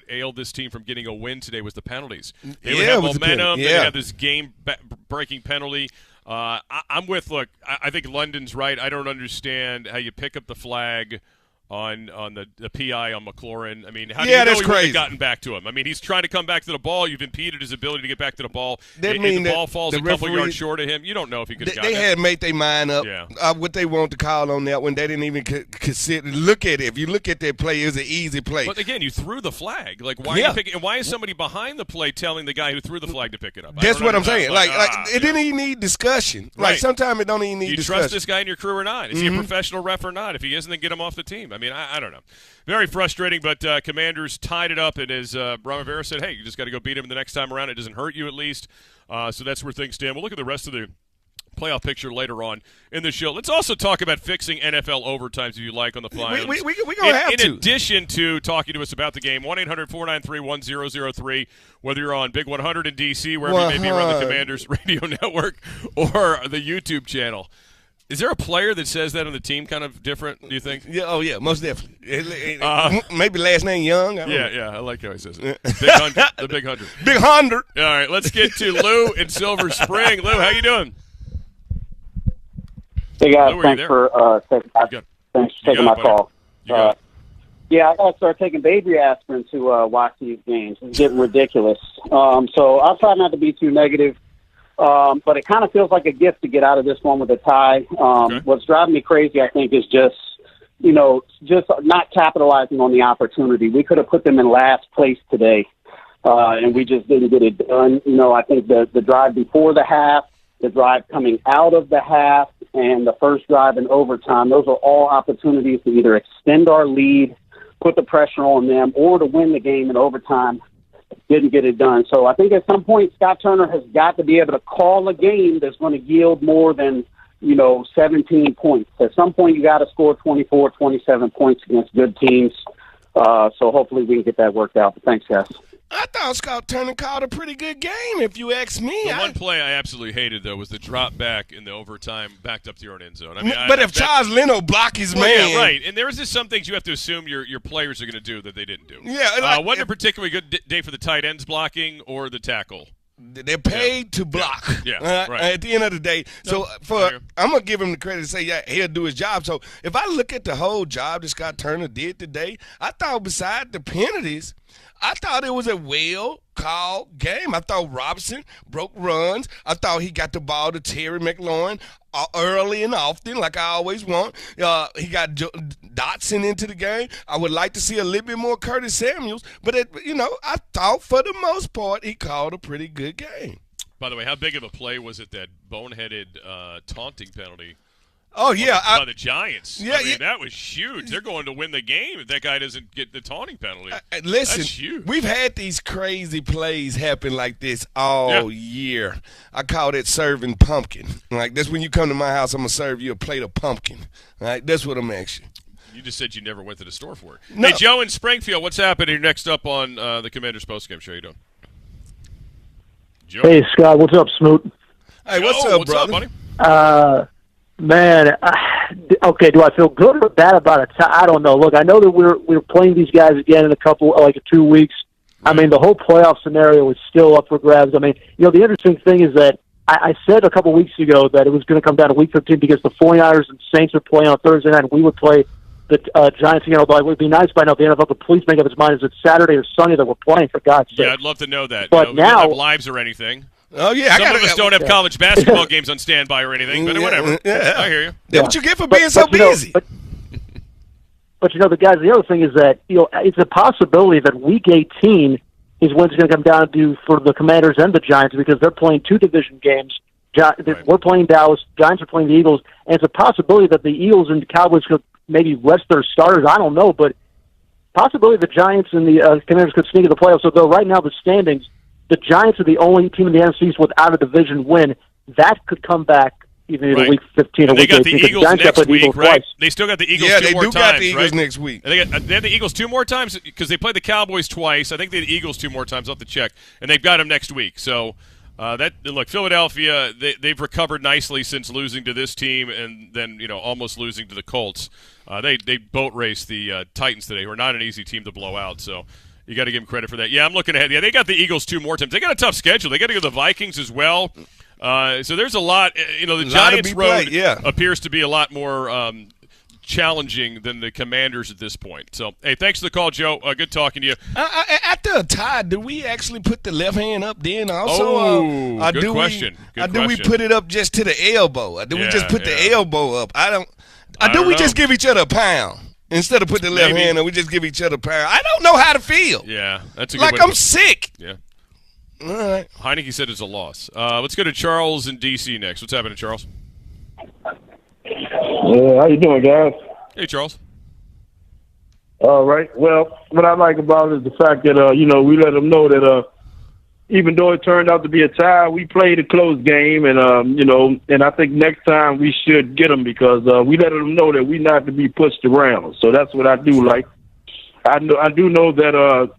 ailed this team from getting a win today was the penalties. They would have momentum. They would have this game-breaking penalty. I'm with. Look, I think London's right. I don't understand how you pick up the flag on the PI on McLaurin. I mean, how do you know he would have gotten back to him? I mean, he's trying to come back to the ball. You've impeded his ability to get back to the ball. The ball falls a couple yards short of him. You don't know if he could have gotten it. They had made their mind up what they want to call on that one. They didn't even consider. Look at it. If you look at that play, it was an easy play. But again, you threw the flag. Like, why are you picking? And why is somebody behind the play telling the guy who threw the flag to pick it up? That's what I'm saying. It didn't even need discussion. Right. Like, sometimes it don't even need discussion. Do you trust this guy in your crew or not? Is he a professional ref or not? If he isn't, then get him off the team. I mean, I don't know. Very frustrating, but Commanders tied it up, and as Ron Rivera said, hey, you just got to go beat him the next time around. It doesn't hurt you at least. So that's where things stand. We'll look at the rest of the playoff picture later on in the show. Let's also talk about fixing NFL overtimes, if you like, on the fly. We're going to have to. In addition to talking to us about the game, 1-800-493-1003, whether you're on Big 100 in D.C., wherever you may be around the Commanders radio network, or the YouTube channel. Is there a player that says that on the team kind of different, do you think? Yeah, most definitely. Maybe last name Young. I like how he says it. Big 100, the Big 100. Big 100. All right, let's get to Lou in Silver Spring. Lou, how you doing? Hey, guys, Lou, thanks for taking my call. I got to start taking baby aspirin to watch these games. It's getting ridiculous. So I'll try not to be too negative. But it kind of feels like a gift to get out of this one with a tie. What's driving me crazy, I think, is just not capitalizing on the opportunity. We could have put them in last place today, and we just didn't get it done. I think the drive before the half, the drive coming out of the half, and the first drive in overtime, those are all opportunities to either extend our lead, put the pressure on them, or to win the game in overtime. Didn't get it done. So I think at some point Scott Turner has got to be able to call a game that's going to yield more than, 17 points. At some point you got to score 24, 27 points against good teams. So hopefully we can get that worked out. But thanks, guys. I thought Scott Turner called a pretty good game, if you ask me. The one play I absolutely hated, though, was the drop back in the overtime, backed up to your own end zone. But if Charles Leno block his man. Yeah, right. And there is just some things you have to assume your players are going to do that they didn't do. Yeah. Wasn't a particularly good day for the tight ends blocking or the tackle. They're paid to block. Yeah, right. At the end of the day. So I'm going to give him the credit to say, he'll do his job. So if I look at the whole job that Scott Turner did today, I thought beside the penalties, I thought it was a well-called game. I thought Robinson broke runs. I thought he got the ball to Terry McLaurin early and often, like I always want. He got Dotson into the game. I would like to see a little bit more Curtis Samuels. But, I thought for the most part he called a pretty good game. By the way, how big of a play was it, that boneheaded taunting penalty? Oh, yeah. By the Giants. Yeah, that was huge. They're going to win the game if that guy doesn't get the taunting penalty. Listen, that's huge. We've had these crazy plays happen like this all year. I call it serving pumpkin. Like, that's when you come to my house, I'm going to serve you a plate of pumpkin. All right, that's what I'm asking. You just said you never went to the store for it. No. Hey, Joe in Springfield, what's happening? You're next up on the Commanders postgame show. How you doing? Joe? Hey, Scott. What's up, Smoot? Hey, what's up, brother? What's up, buddy? Man, okay, do I feel good or bad about it? I don't know. Look, I know that we're playing these guys again in a 2 weeks. Right. I mean, the whole playoff scenario is still up for grabs. I mean, the interesting thing is that I said a couple weeks ago that it was going to come down to Week 15 because the 49ers and Saints would play on Thursday night, and we would play the Giants again. Although it would be nice by now if the NFL could please make up its mind, is it Saturday or Sunday that we're playing, for God's sake. Yeah, I'd love to know that. But we now, don't have lives or anything. Oh, yeah. Some of us don't have college basketball games on standby or anything, but whatever. Yeah. I hear you. That's what you get for being so busy. But the guys, the other thing is that, it's a possibility that Week 18 is when it's going to come down to for the Commanders and the Giants because they're playing two division games. Right. We're playing Dallas, Giants are playing the Eagles, and it's a possibility that the Eagles and the Cowboys could maybe rest their starters. I don't know, but possibility the Giants and the Commanders could sneak into the playoffs. So, though, right now the standings, the Giants are the only team in the NFC East without a division win. That could come back either Week 15 or Week 18. They got the Eagles next week, right? Twice. They still got the Eagles two more times, right? Yeah, they do got the Eagles next week. They have the Eagles two more times because they played the Cowboys twice. I think they had the Eagles two more times. I'll have to check. And they've got them next week. So Look, Philadelphia, they've recovered nicely since losing to this team and then almost losing to the Colts. They boat raced the Titans today, who are not an easy team to blow out. So you got to give them credit for that. Yeah, I'm looking ahead. Yeah, they got the Eagles 2 more times. They got a tough schedule. They got to go to the Vikings as well. So there's a lot. The Giants' road appears to be a lot more challenging than the Commanders at this point. So, hey, thanks for the call, Joe. Good talking to you. After a tie, do we actually put the left hand up then also? Good question. Do we put it up just to the elbow? Or do we just put the elbow up? I don't know. Just give each other a pound? Instead of put the left hand up, we just give each other a pound. I don't know how to feel. Yeah, that's a good way I'm sick. Yeah. All right. Heineke said it's a loss. Let's go to Charles in D.C. next. What's happening, Charles? Yeah, how you doing, guys? Hey, Charles. All right. Well, what I like about it is the fact that, we let them know that even though it turned out to be a tie, we played a close game, and, and I think next time we should get them because we let them know that we're not to be pushed around. So that's what I do like. I do know that,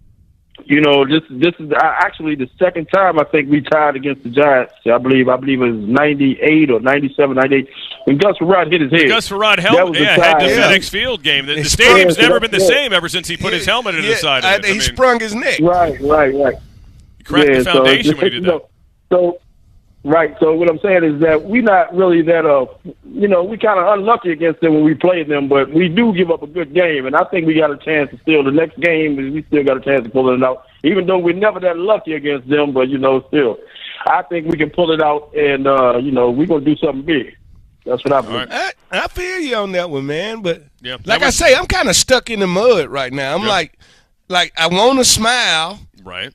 this is actually the second time I think we tied against the Giants. I believe it was 98 or 97, 98. When Gus Farad hit his head. Gus Farad had the FedEx Field game. The stadium's never been the same ever since he put his helmet into the side of it. He sprung his neck. Right. He cracked the foundation when he did that. So what I'm saying is that we're not really that, we kind of unlucky against them when we played them, but we do give up a good game, and I think we got a chance to still, the next game, we still got a chance to pull it out, even though we're never that lucky against them, but, still. I think we can pull it out, and, we're going to do something big. That's what I believe. Right. I feel you on that one, man, but I say, I'm kind of stuck in the mud right now. I'm like I want to smile. Right.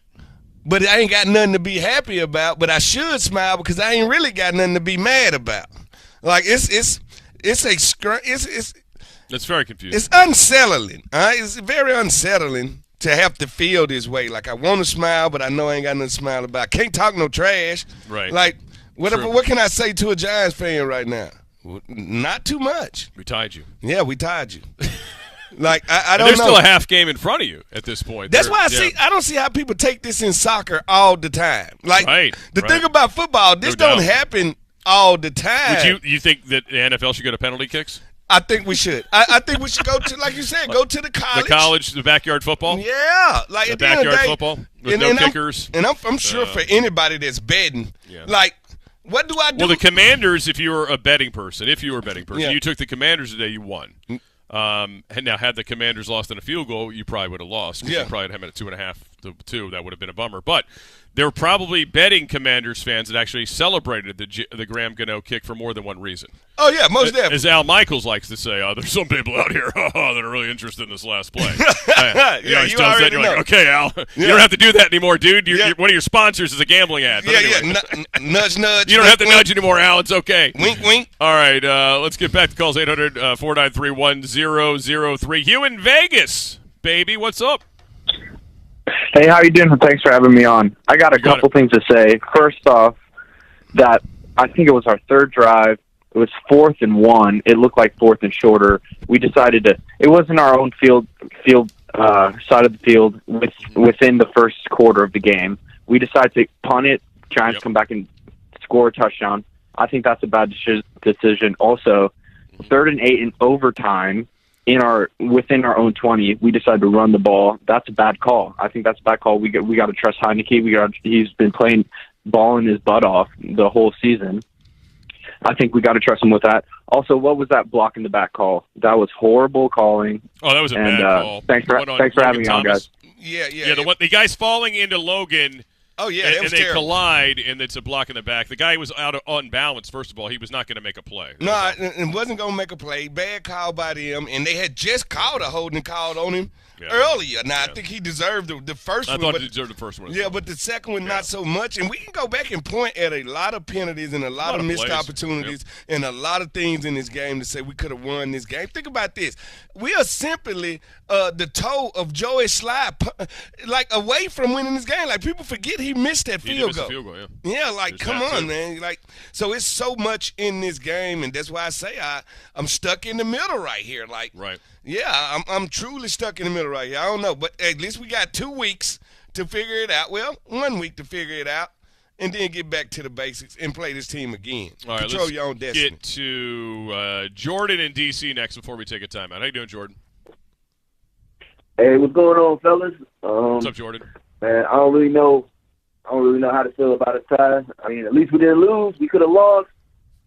But I ain't got nothing to be happy about. But I should smile because I ain't really got nothing to be mad about. Like it's very confusing. It's unsettling. It's very unsettling to have to feel this way. Like I want to smile, but I know I ain't got nothing to smile about. Can't talk no trash. Right. Like what can I say to a Giants fan right now? Not too much. We tied you. Yeah, we tied you. Like I don't know. There's still a half game in front of you at this point. That's why I don't see how people take this in soccer all the time. Like the thing about football, this don't happen all the time. Would you think that the NFL should go to penalty kicks? I think we should. I think we should go to, like you said, go to the college. The backyard football? Yeah. Like the at the end of the backyard day, football with no kickers. And I'm sure for anybody that's betting, like, what do I do? Well, the Commanders, if you were a betting person, you took the Commanders today, you won. And now, had the Commanders lost in a field goal, you probably would have lost. You probably would have had a 2.5 to 2. That would have been a bummer. But there were probably betting Commanders fans that actually celebrated the Graham Gano kick for more than one reason. Oh, yeah, most definitely. As Al Michaels likes to say, there's some people out here that are really interested in this last play. You already know. Like, okay, Al, you don't have to do that anymore, dude. One of your sponsors is a gambling ad. But anyway. Nudge, nudge. You don't have to nudge anymore, Al. It's okay. Wink, wink. All right, let's get back to calls 800-493-1003. Hugh in Vegas, baby. What's up? Hey, how you doing? Thanks for having me on. I got a couple things to say. First off, that I think it was our third drive. It was 4th and 1. It looked like 4th and shorter. We decided to. It wasn't our own field side of the field within the first quarter of the game. We decided to punt it. Giants come back and score a touchdown. I think that's a bad decision. Also, 3rd and 8 in overtime. Within our own 20, we decided to run the ball. That's a bad call. I think that's a bad call. We got to trust Heineke. He's been playing balling his butt off the whole season. I think we got to trust him with that. Also, what was that block in the back call? That was horrible calling. Oh, that was a bad call. Thanks for having me on, guys. Yeah. The guy's falling into Logan. Oh, yeah, and they collide, and it's a block in the back. The guy was on balance, first of all. He was not going to make a play. No, it wasn't going to make a play. Bad call by them, and they had just called a holding call on him earlier. Now, I think he deserved the first one. I thought he deserved the first one. Yeah, but the second one, not so much. And we can go back and point at a lot of penalties and a lot of missed opportunities and a lot of things in this game to say we could have won this game. Think about this. We are simply the toe of Joey Slye, like, away from winning this game. Like, people forget he missed that field goal. Yeah, like, come on, man. Like, so it's so much in this game, and that's why I say I'm stuck in the middle right here. Like, yeah, I'm truly stuck in the middle right here. I don't know, but at least we got 2 weeks to figure it out. Well, 1 week to figure it out, and then get back to the basics and play this team again. All right, Control your own destiny. Get to Jordan in D.C. next before we take a timeout. How you doing, Jordan? Hey, what's going on, fellas? What's up, Jordan? Man, I don't really know how to feel about a tie. I mean, at least we didn't lose. We could have lost.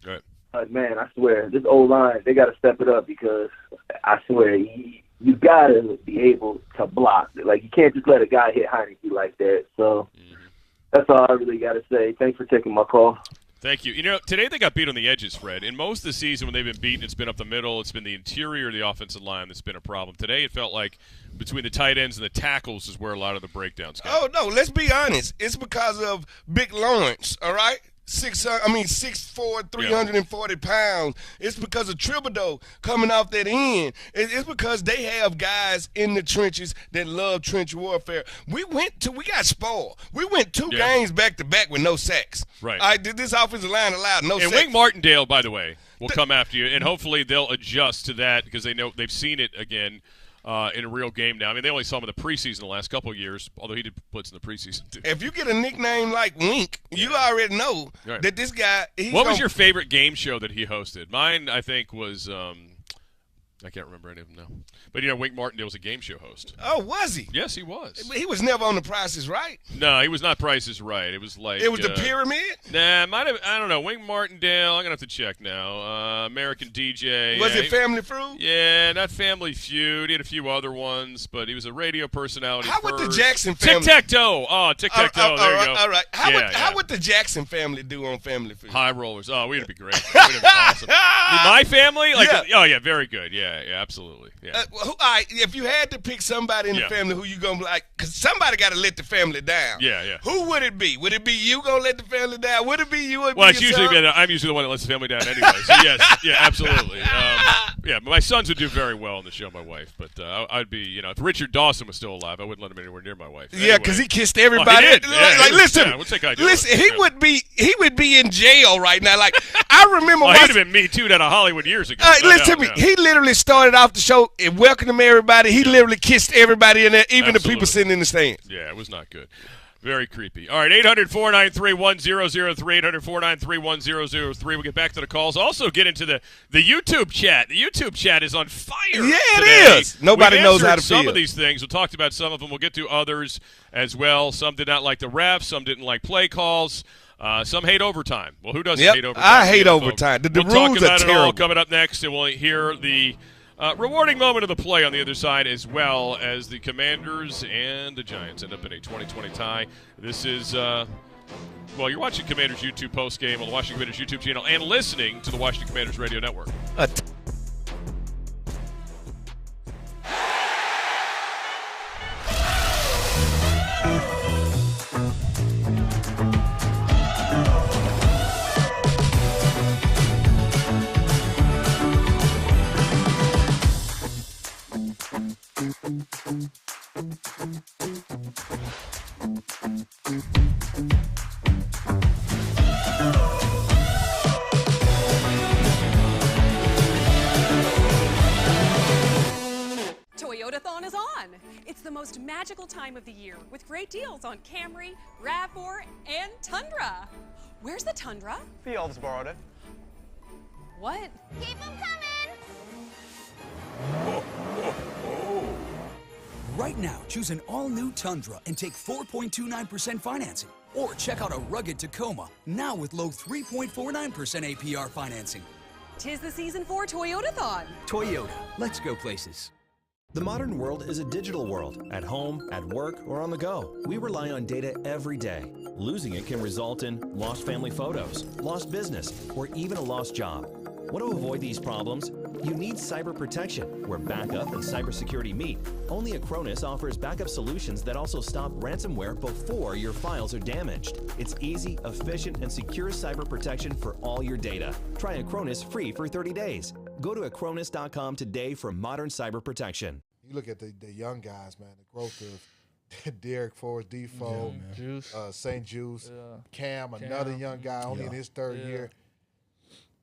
Right. But man, I swear, this old line, they got to step it up because I swear you got to be able to block. Like, you can't just let a guy hit Heineke like that. So that's all I really got to say. Thanks for taking my call. Thank you. You know, today they got beat on the edges, Fred. In most of the season when they've been beaten, it's been up the middle. It's been the interior of the offensive line that's been a problem. Today it felt like between the tight ends and the tackles is where a lot of the breakdowns came. Oh, no, let's be honest. It's because of Big Lawrence, all right? 6'4", 340 pounds. It's because of Thibodeau coming off that end. It's because they have guys in the trenches that love trench warfare. We got spoiled. We went two games back to back with no sacks. Right. This offensive line allowed no and sacks. Wink Martindale, by the way, will come after you, and hopefully they'll adjust to that because they know they've seen it again. In a real game now. I mean, they only saw him in the preseason the last couple of years, although he did blitz in the preseason too. If you get a nickname like Wink, you already know that this guy. What was your favorite game show that he hosted? Mine, I think, was I can't remember any of them now. But, you know, Wink Martindale was a game show host. Oh, was he? Yes, he was. He was never on The Price is Right? No, he was not Price is Right. It was like... It was The Pyramid? Nah, might have... I don't know. Wink Martindale. I'm going to have to check now. American DJ. Was it Family Feud? Yeah, not Family Feud. He had a few other ones, but he was a radio personality How first. would the Jackson family... Tic-tac-toe. Oh, tic-tac-toe. There you go. All right. How would the Jackson family do on Family Feud? High rollers. Oh, we'd be great. We'd be awesome. My family? Like, oh, yeah, very good. Yeah, absolutely. Yeah. All right, if you had to pick somebody in the family who you going to be like, because somebody got to let the family down. Yeah. Who would it be? Would it be you going to let the family down? Would it be you? Well, it's usually I'm usually the one that lets the family down anyway. So, yes. Yeah, absolutely. Yeah, my sons would do very well on the show, my wife. But I'd be, you know, if Richard Dawson was still alive, I wouldn't let him anywhere near my wife. Yeah, because he kissed everybody. Oh, he did. Listen, what's that guy doing? Listen, he would be in jail right now. Like, I remember he would have been Me Too'd out of Hollywood years ago. Listen to me. He literally started off the show and welcomed everybody. He literally kissed everybody in there, even the people sitting in the stands. Yeah, it was not good. Very creepy. All right, 800-493-1003, 800-493-1003. We'll get back to the calls. Also get into the YouTube chat. The YouTube chat is on fire Yeah, today. it is. Nobody knows how to some feel. of these things. We talked about some of them. We'll get to others as well. Some did not like the refs. Some didn't like play calls. Some hate overtime. Well, who doesn't hate overtime? I hate overtime. The we'll rules talk about are it all terrible. coming up next, and we'll hear the rewarding moment of the play on the other side, as well as the Commanders and the Giants end up in a 2020 tie. This is, well, you're watching Commanders YouTube postgame on the Washington Commanders YouTube channel and listening to the Washington Commanders Radio Network. Toyotathon is on. It's the most magical time of the year with great deals on Camry, RAV4, and Tundra. Where's the Tundra? The elves borrowed it. What? Keep them coming! Right now, choose an all-new Tundra and take 4.29% financing. Or check out a rugged Tacoma, now with low 3.49% APR financing. 'Tis the season for Toyotathon. Toyota, let's go places. The modern world is a digital world. At home, at work, or on the go. We rely on data every day. Losing it can result in lost family photos, lost business, or even a lost job. Want to avoid these problems? You need cyber protection, where backup and cybersecurity meet. Only Acronis offers backup solutions that also stop ransomware before your files are damaged. It's easy, efficient, and secure cyber protection for all your data. Try Acronis free for 30 days. Go to acronis.com today for modern cyber protection. You look at the young guys, man, the growth of Derek Forrest, Defoe, St. Juice, Cam, another young guy only in his third year.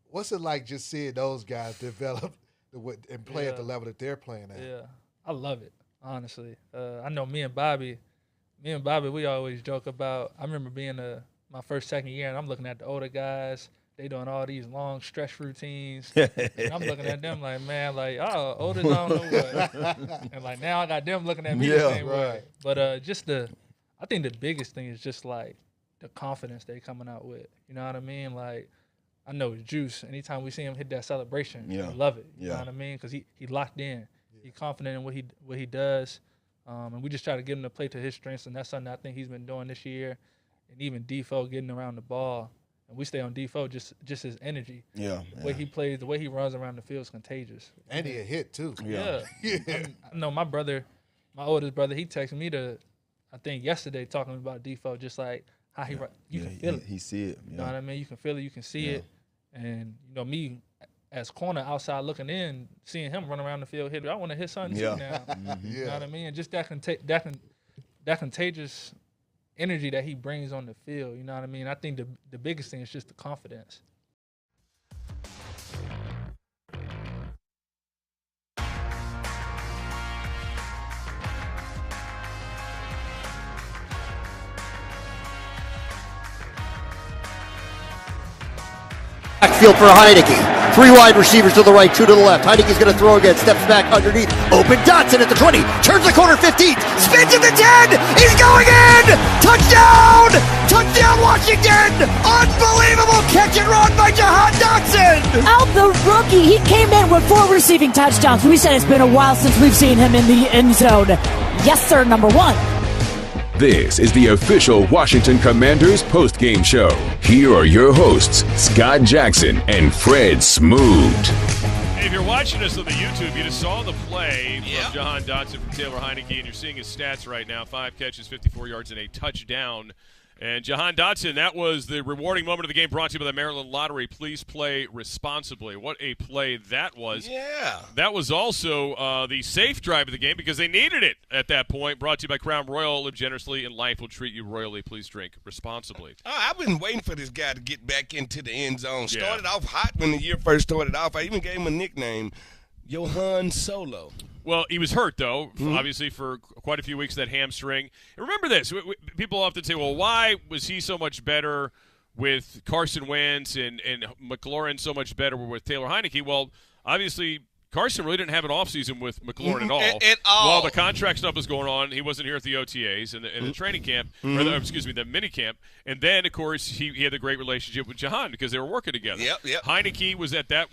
What's it like just seeing those guys develop and play at the level that they're playing at? Yeah, I love it, honestly. I know me and Bobby, we always joke about, I remember being a my first, second year, and I'm looking at the older guys. They doing all these long stretch routines. And I'm looking at them like, man, like, oh, older than I don't know what. And like now I got them looking at me the same way. But I think the biggest thing is just like the confidence they coming out with. You know what I mean? Like, I know Juice. Anytime we see him hit that celebration, we love it. You know what I mean? Because he locked in. He confident in what he does. And we just try to get him to play to his strengths, and that's something I think he's been doing this year. And even Defoe getting around the ball. And we stay on Defoe, just his energy. The way he plays, the way he runs around the field is contagious. And he a hit, too. Yeah. I know my oldest brother, he texted me I think yesterday, talking about Defoe, just like how you can feel it. He see it. You know what I mean? You can feel it, you can see it. And, me, as corner outside looking in, seeing him run around the field, I want to hit something too now. You know what I mean? And just that contagious energy that he brings on the field, you know what I mean? I think the biggest thing is just the confidence. Backfield for Heineke. 3 wide receivers to the right, 2 to the left. Heineke's going to throw again. Steps back underneath. Open Dotson at the 20. Turns the corner 15. Spins at the 10. He's going in. Touchdown. Touchdown Washington. Unbelievable catch and run by Jahan Dotson. Out the rookie. He came in with 4 receiving touchdowns. We said it's been a while since we've seen him in the end zone. Yes, sir, number 1. This is the official Washington Commanders postgame show. Here are your hosts, Scott Jackson and Fred Smoot. Hey, if you're watching us on the YouTube, you just saw the play from Jahan Dotson from Taylor Heineke, and you're seeing his stats right now. 5 catches, 54 yards, and a touchdown. And Jahan Dotson, that was the rewarding moment of the game brought to you by the Maryland Lottery. Please play responsibly. What a play that was. Yeah. That was also the safe drive of the game because they needed it at that point. Brought to you by Crown Royal. Live generously and life will treat you royally. Please drink responsibly. I've been waiting for this guy to get back into the end zone. Started off hot when the year first started off. I even gave him a nickname, Johan Solo. Well, he was hurt, though, obviously, for quite a few weeks, that hamstring. And remember this. People often say, well, why was he so much better with Carson Wentz and McLaurin so much better with Taylor Heineke? Well, obviously, Carson really didn't have an offseason with McLaurin at all. While the contract stuff was going on, he wasn't here at the OTAs and the training camp, or the mini camp. And then, of course, he had a great relationship with Jahan because they were working together. Yep. Heineke was at that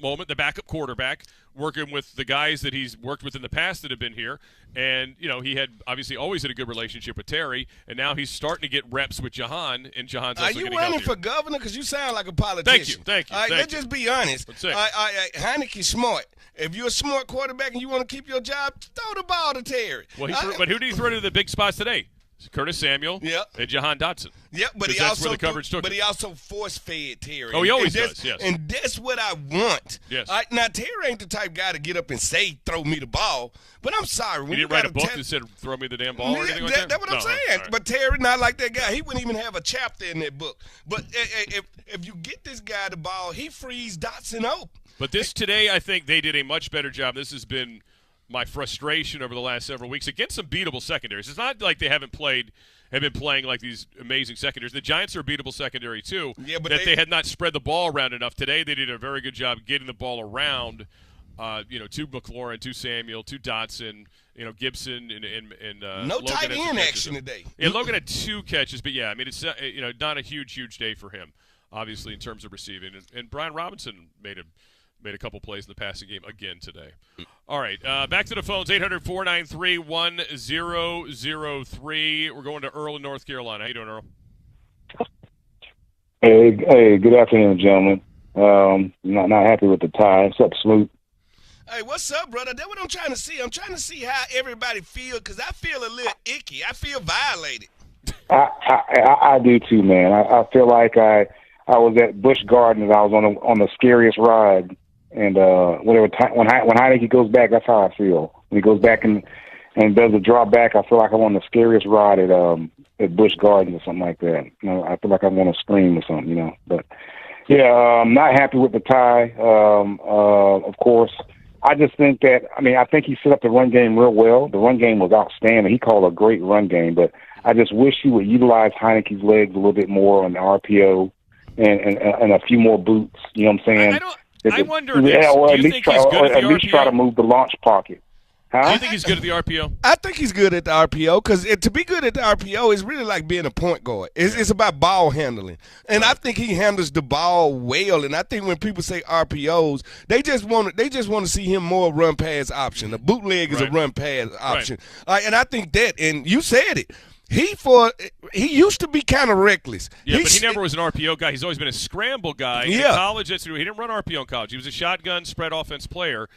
moment the backup quarterback, working with the guys that he's worked with in the past that have been here. And, he had obviously always had a good relationship with Terry, and now he's starting to get reps with Jahan, and Jahan's also getting healthier. Are you running for governor? Because you sound like a politician. Thank you. All right, let's just be honest. Let's say. Heineke's smart. If you're a smart quarterback and you want to keep your job, throw the ball to Terry. Well, but who did he throw to the big spots today? Curtis Samuel and Jahan Dotson. Yep, but he that's also where the coverage took he also force-fed Terry. Oh, he always does, yes. And that's what I want. Yes. Now, Terry ain't the type guy to get up and say, throw me the ball. But I'm sorry. He didn't write a book that said, throw me the damn ball or anything like that? That's what I'm saying. Right. But Terry not like that guy. He wouldn't even have a chapter in that book. But if you get this guy the ball, he frees Dotson open. But today, I think they did a much better job. This has been my frustration over the last several weeks against some beatable secondaries. It's not like they have been playing like these amazing secondaries. The Giants are a beatable secondary too. Yeah, but they had not spread the ball around enough. Today they did a very good job getting the ball around. To McLaurin, to Samuel, to Dotson. Gibson and no Logan tight end action today. Yeah, Logan had 2 catches, but yeah, I mean it's not a huge day for him, obviously in terms of receiving. And Brian Robinson made a couple plays in the passing game again today. All right, back to the phones, 800-493-1003. We're going to Earl in North Carolina. How you doing, Earl? Hey, good afternoon, gentlemen. Not happy with the tie. What's up, Smoot? Hey, what's up, brother? That's what I'm trying to see. I'm trying to see how everybody feels because I feel a little icky. I feel violated. I do too, man. I feel like I was at Busch Gardens. I was on the scariest ride. And when Heineke goes back, that's how I feel. When he goes back and does a drop back, I feel like I'm on the scariest ride at Busch Gardens or something like that. I feel like I want to scream or something, But yeah, I'm not happy with the tie. Of course, I just think that, I think he set up the run game real well. The run game was outstanding. He called a great run game, but I just wish he would utilize Heineke's legs a little bit more on the RPO and a few more boots. You know what I'm saying? I wonder. Do you think he's good at the RPO? At least try to move the launch pocket. Huh? Do you think he's good at the RPO? I think he's good at the RPO because to be good at the RPO is really like being a point guard. It's about ball handling, and I think he handles the ball well. And I think when people say RPOs, they just want to see him more run pass option. A bootleg is a run pass option, and I think that. And you said it. He used to be kind of reckless. Yeah, but he never was an RPO guy. He's always been a scramble guy. Yeah. In college, he didn't run RPO in college. He was a shotgun spread offense player.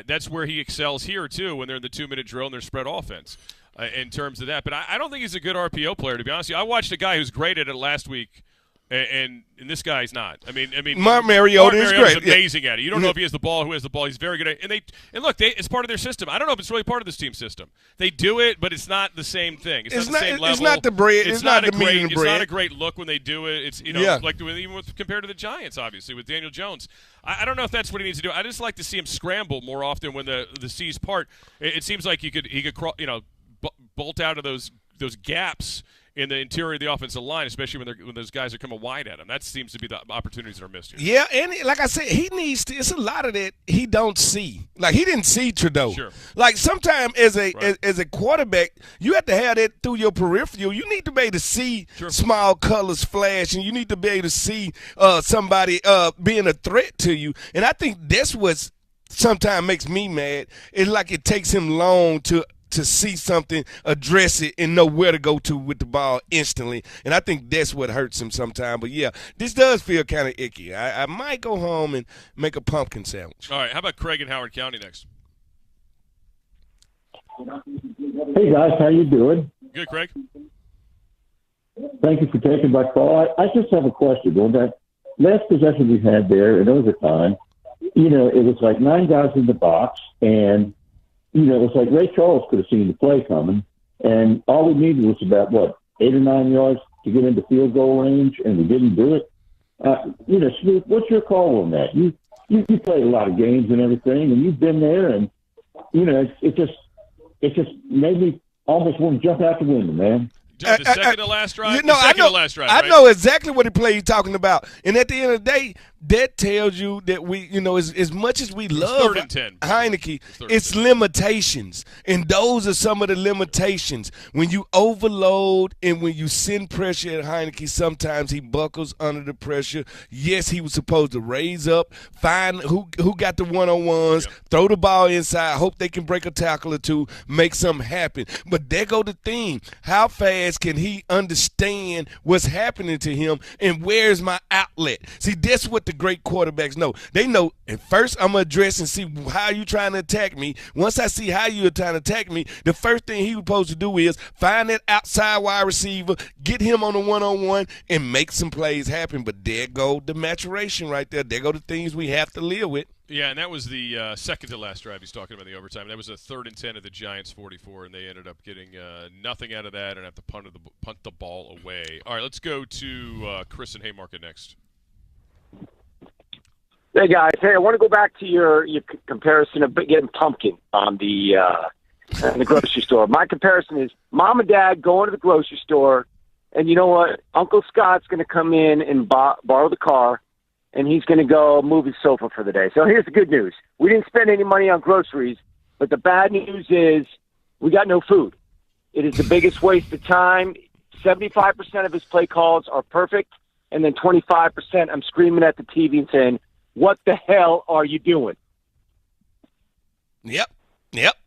That's where he excels here, too, when they're in the 2-minute drill and they're spread offense in terms of that. But I don't think he's a good RPO player, to be honest with you. I watched a guy who's great at it last week, and this guy's not. I mean, Mark Mariota is great. Amazing at it. You don't know if he has the ball, who has the ball. He's very good at it. And look, it's part of their system. I don't know if it's really part of this team's system. They do it, but it's not the same thing. It's not the same level. It's not the bread. It's not the medium bread. It's not a great look when they do it. It's like even compared to the Giants, obviously, with Daniel Jones. I don't know if that's what he needs to do. I just like to see him scramble more often when the C's part. It seems like he could bolt out of those gaps in the interior of the offensive line, especially when those guys are coming wide at him. That seems to be the opportunities that are missed here. Yeah, and like I said, he needs to. It's a lot of that he don't see. Like he didn't see Trudeau. Sure. Like sometimes as a quarterback, you have to have that through your peripheral. You need to be able to see small colors flash, and you need to be able to see somebody being a threat to you. And I think that's what sometimes makes me mad. It's like it takes him long to see something, address it, and know where to go to with the ball instantly. And I think that's what hurts him sometimes. But, yeah, this does feel kind of icky. I might go home and make a pumpkin sandwich. All right, how about Craig in Howard County next? Hey, guys, how you doing? Good, Craig. Thank you for taking my call. I just have a question. On that last possession we had there in overtime, it was like 9 guys in the box, and it was like Ray Charles could have seen the play coming, and all we needed was about, 8 or 9 yards to get into field goal range, and we didn't do it. Snoop, what's your call on that? You played a lot of games and everything, and you've been there, and, it just made me almost want to jump out the window, man. The second to last drive? I know exactly what the play you're talking about. And at the end of the day, that tells you that we, as much as we love 3rd and 10. Heineke, it's limitations. And those are some of the limitations. When you overload and when you send pressure at Heineke, sometimes he buckles under the pressure. Yes, he was supposed to raise up, find who got the one-on-ones, throw the ball inside, hope they can break a tackle or two, make something happen. But there go the thing. How fast can he understand what's happening to him and where's my outlet? See, that's what the great quarterbacks know. They know, at first I'm going to address and see how you trying to attack me. Once I see how you're trying to attack me, the first thing he was supposed to do is find that outside wide receiver, get him on a one-on-one, and make some plays happen. But there go the maturation right there. There go the things we have to live with. Yeah, and that was the second to last drive he's talking about in the overtime. That was a 3rd and 10 at the Giants' 44, and they ended up getting nothing out of that and have to punt the ball away. All right, let's go to Chris in Haymarket next. Hey, guys. Hey, I want to go back to your comparison of getting pumpkin on the in the grocery store. My comparison is mom and dad going to the grocery store, and you know what? Uncle Scott's going to come in and borrow the car, and he's going to go move his sofa for the day. So here's the good news. We didn't spend any money on groceries, but the bad news is we got no food. It is the biggest waste of time. 75% of his play calls are perfect, and then 25% I'm screaming at the TV and saying, what the hell are you doing? Yep.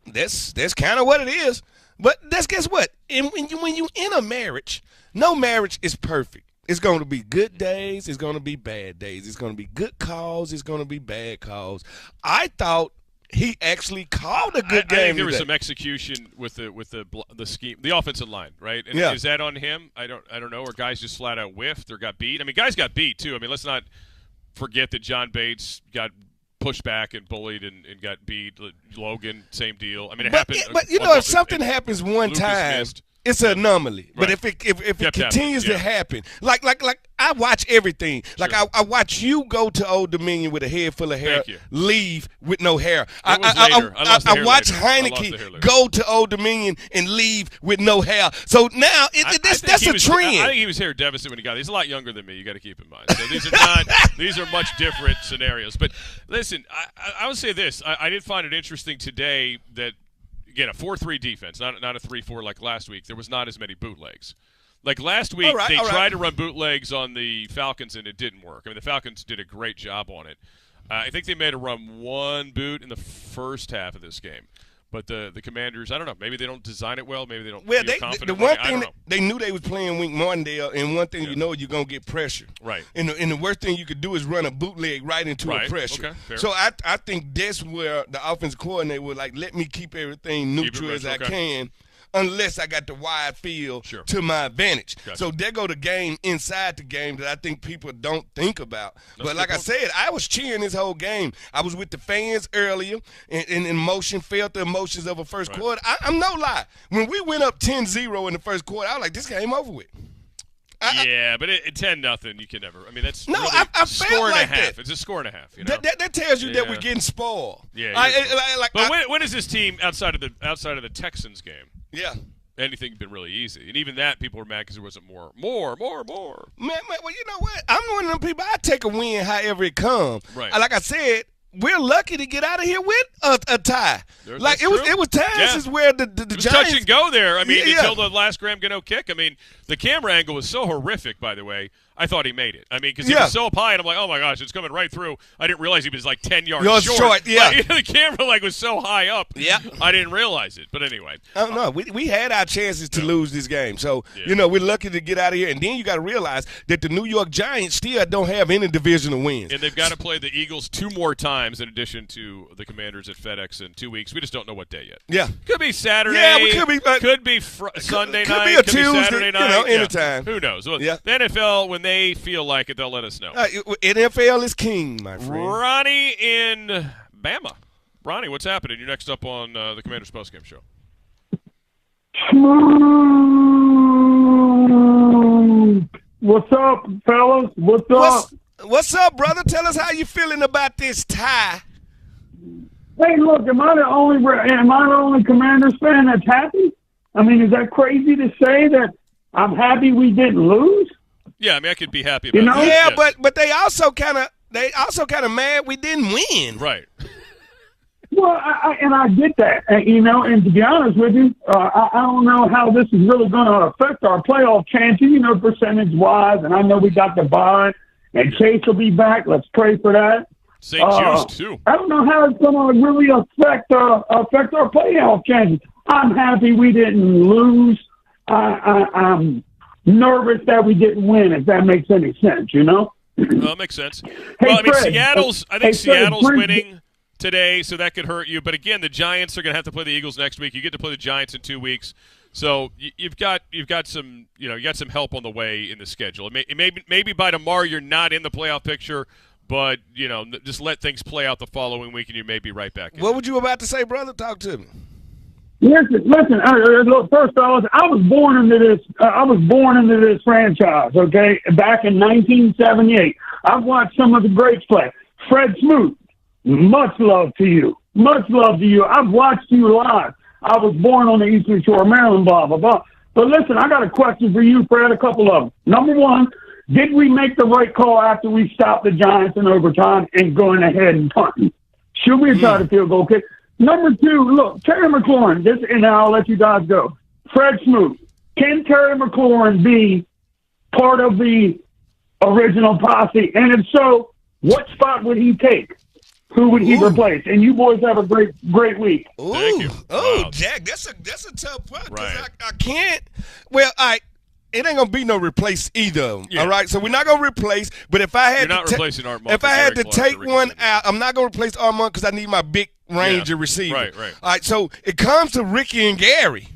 That's kind of what it is. But guess what? When you in a marriage, no marriage is perfect. It's going to be good days. It's going to be bad days. It's going to be good calls. It's going to be bad calls. I thought he actually called a good game. I think there was some execution with the scheme, the offensive line, right? And is that on him? I don't know. Or guys just flat out whiffed or got beat. I mean, guys got beat too. I mean, let's not forget that John Bates got pushed back and bullied and got beat. Logan, same deal. I mean, it happened. But if something happens one time, it's an anomaly. Right. But if it continues to happen, like I watch everything. Like I watch you go to Old Dominion with a head full of hair, leave with no hair. I watch Heineke go to Old Dominion and leave with no hair. So now that's a trend. I think he was hair deficit when he got there. He's a lot younger than me. You got to keep in mind. So these are much different scenarios. But listen, I would say this. I did find it interesting today that, again, a 4-3 defense, not a 3-4 like last week. There was not as many bootlegs. Like last week, they tried to run bootlegs on the Falcons, and it didn't work. I mean, the Falcons did a great job on it. I think they made a run one boot in the first half of this game. But the Commanders, I don't know. Maybe they don't design it well. Maybe they don't feel confident. The one thing they knew they was playing Wink Martindale, and one thing you know, you're going to get pressure. Right. And the worst thing you could do is run a bootleg right into a pressure. Okay, fair. So I think that's where the offensive coordinator was like, let me keep everything neutral as I can, unless I got the wide field to my advantage. Gotcha. So there go the game inside the game that I think people don't think about. But like I said, I was cheering this whole game. I was with the fans earlier and emotion, felt the emotions of a first quarter. I'm no lie. When we went up 10-0 in the first quarter, I was like, this game over with. Yeah, but at 10-0, you can never. I mean, that's no. Really I score felt and a half. that. It's a score and a half. You know? That tells you that we're getting spoiled. Yeah. But when is this team outside of the Texans game? Yeah. Anything been really easy, and even that people were mad because there wasn't more. Man, well, you know what? I'm one of them people. I take a win however it comes. Right. Like I said, we're lucky to get out of here with a tie. Like it was times where the Giants touch and go there. I mean, until the last Graham Gano kick. I mean, the camera angle was so horrific. By the way, I thought he made it. I mean, because he was so up high, and I'm like, oh my gosh, it's coming right through. I didn't realize he was like 10 yards short. Yeah, like, the camera was so high up. Yeah, I didn't realize it. But anyway, no, we had our chances to lose this game. So we're lucky to get out of here. And then you got to realize that the New York Giants still don't have any divisional wins, and they've got to play the Eagles 2 more times in addition to the Commanders at FedEx in 2 weeks. We just don't know what day yet. Yeah, could be Saturday. Yeah, we could be Sunday could night. Be a could Tuesday. Be Saturday night. Anytime. Who knows? Well, the NFL, when they feel like it, they'll let us know. NFL is king, my friend. Ronnie in Bama. Ronnie, what's happening? You're next up on the Commanders Postgame Show. What's up, fellas? What's up? What's up, brother? Tell us how you feeling about this tie. Hey, look, am I the only Commanders fan that's happy? I mean, is that crazy to say that I'm happy we didn't lose? Yeah, I mean, I could be happy about that. Yeah, yes. but they also kind of mad we didn't win. Right. Well, I get that, and to be honest with you, I don't know how this is really going to affect our playoff chances, percentage-wise, and I know we got the bye, and Chase will be back. Let's pray for that. St. Jude's, too. I don't know how it's going to really affect our playoff chances. I'm happy we didn't lose. I'm nervous that we didn't win, if that makes any sense, Well, it makes sense. Well, I mean, Fred, Seattle's winning today, so that could hurt you. But again, the Giants are going to have to play the Eagles next week. You get to play the Giants in 2 weeks, so you've got some help on the way in the schedule. Maybe by tomorrow you're not in the playoff picture, but just let things play out the following week, and you may be right back in. What were you about to say, brother? Talk to me. Listen. Look, first, fellas, I was born into this franchise. Okay, back in 1978, I've watched some of the greats play. Fred Smoot, much love to you. Much love to you. I've watched you live. I was born on the Eastern Shore of Maryland, blah blah blah. But listen, I got a question for you, Fred. A couple of them. Number one, did we make the right call after we stopped the Giants in overtime and going ahead and punting? Should we have tried a field goal kick? Number two, look, Terry McLaurin, and I'll let you guys go. Fred Smoot, can Terry McLaurin be part of the original posse? And if so, what spot would he take? Who would he replace? And you boys have a great week. Ooh. Thank you. Oh, wow. Jack, that's a tough one. Right. I can't. Well, it ain't gonna be no replace either of them. Yeah. All right, so we're not gonna replace. But if I had replacing Armand, if I had to take one out, I'm not gonna replace Armand because I need my big Ranger receiver. Right. All right, so it comes to Ricky and Gary.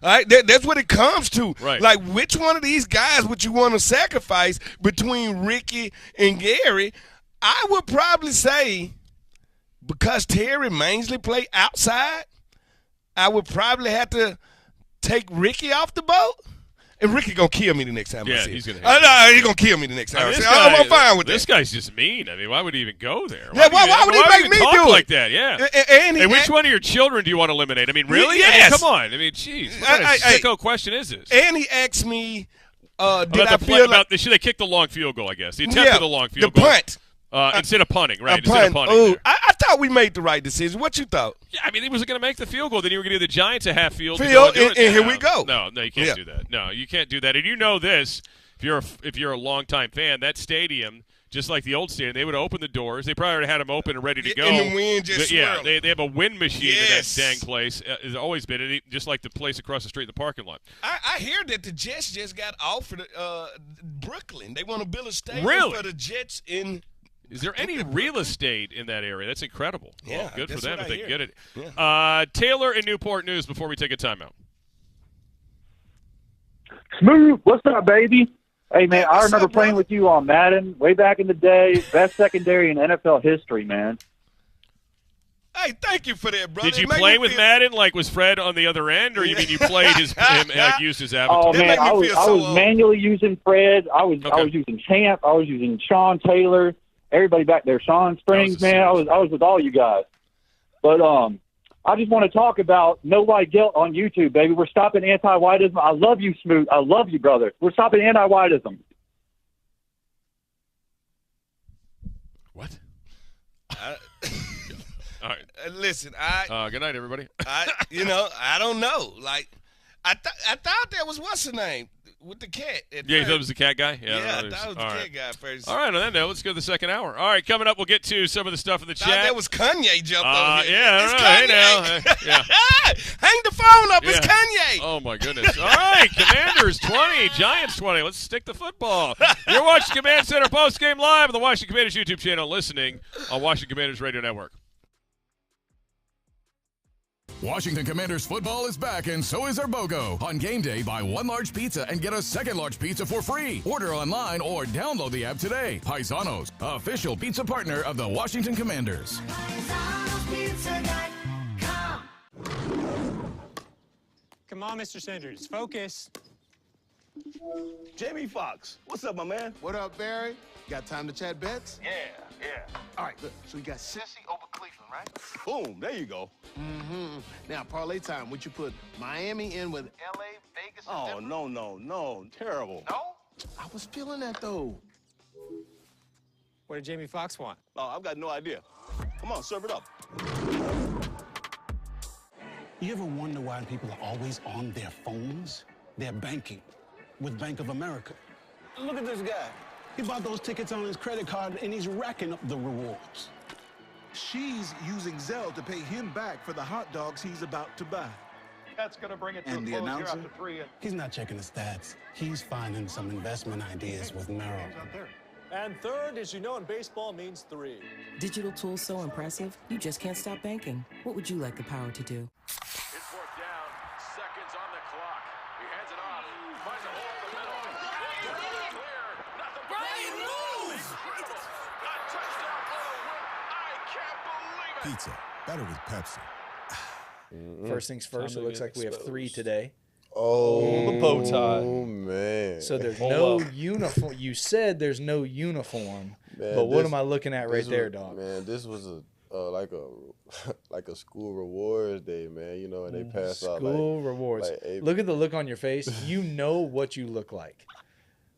All right, that's what it comes to. Right. Like, which one of these guys would you want to sacrifice between Ricky and Gary? I would probably say, because Terry Mainsley play outside, I would probably have to take Ricky off the boat. And Ricky gonna kill me the next time I see him. He's gonna. He's gonna kill me the next time I see him. I'm fine with this that. Guy's just mean. I mean, why would he even go there? Why would he make me do it like that? Yeah. And which one of your children do you want to eliminate? I mean, really? Yes. I mean, come on. I mean, jeez. What kind of sicko question is this? And he asked me, did I feel like they kicked the long field goal? I guess he attempted the long field goal. The punt. Instead of punting, right? Instead of punting. I thought we made the right decision. What you thought? Yeah, I mean, he was going to make the field goal. Then you were going to give the Giants a half field. And here we go. No, you can't do that. No, you can't do that. And you know this, if you're a longtime fan, that stadium, just like the old stadium, they would open the doors. They probably would have had them open and ready to go. And the wind just swirling. They have a wind machine in that dang place. It's always been, just like the place across the street in the parking lot. I hear that the Jets just got offered Brooklyn. They want to build a stadium for the Jets in. Is there any real estate in that area? That's incredible. Yeah, well, good for them if they can get it. Yeah. Taylor in Newport News before we take a timeout. Smooth, what's up, baby? Hey, man, I remember playing with you on Madden way back in the day. Best secondary in NFL history, man. Hey, thank you for that, brother. Did you play with Madden? Like, was Fred on the other end, or you mean you played used his avatar? Oh man, I was manually using Fred. I was using Champ. I was using Sean Taylor. Everybody back there, Sean Springs, man. I was with all you guys. But I just want to talk about No White Guilt on YouTube, baby. We're stopping anti-whiteism. I love you, Smoot. I love you, brother. We're stopping anti-whiteism. What? All right. Listen, good night, everybody. I don't know. Like, I thought that was what's her name with the cat. You thought it was the cat guy? Yeah, I thought it was the cat guy first. All right, on that note, let's go to the second hour. All right, coming up, we'll get to some of the stuff in the chat. That was Kanye jumped over here. Yeah, it's Kanye. Kanye. Yeah. Hang the phone up. It's Kanye. Oh, my goodness. All right, Commanders 20, Giants 20. Let's stick the football. You're watching Command Center Postgame Live on the Washington Commanders YouTube channel, listening on Washington Commanders Radio Network. Washington Commanders football is back, and so is our BOGO. On game day, buy one large pizza and get a second large pizza for free. Order online or download the app today. Paisanos, official pizza partner of the Washington Commanders. Come on, Mr. Sanders, focus. Jamie Foxx, what's up, my man? What up, Barry? Got time to chat bets? Yeah. All right, look. So you got Cincy over Cleveland, right? Boom, there you go. Mm-hmm. Now, parlay time. Would you put Miami in with L.A., Vegas, and Oh, no. Terrible. No? I was feeling that, though. What did Jamie Foxx want? Oh, I've got no idea. Come on, serve it up. You ever wonder why people are always on their phones? They're banking with Bank of America. Look at this guy. He bought those tickets on his credit card, and he's racking up the rewards. She's using Zelle to pay him back for the hot dogs he's about to buy. That's going to bring it to And a the close here announcer? after 3. He's not checking the stats. He's finding some investment ideas with Merrill. And third, as you know, in baseball means 3. Digital tools so impressive, you just can't stop banking. What would you like the power to do? Pizza, better with Pepsi. First things first, it looks like we have 3 today. Oh, the bow tie. Oh, man. So there's no uniform. You said there's no uniform, Man, but what am I looking at right there, dog? Man, this was like a school rewards day, man. You know, and they pass out school rewards. Look at the look on your face. You know what you look like.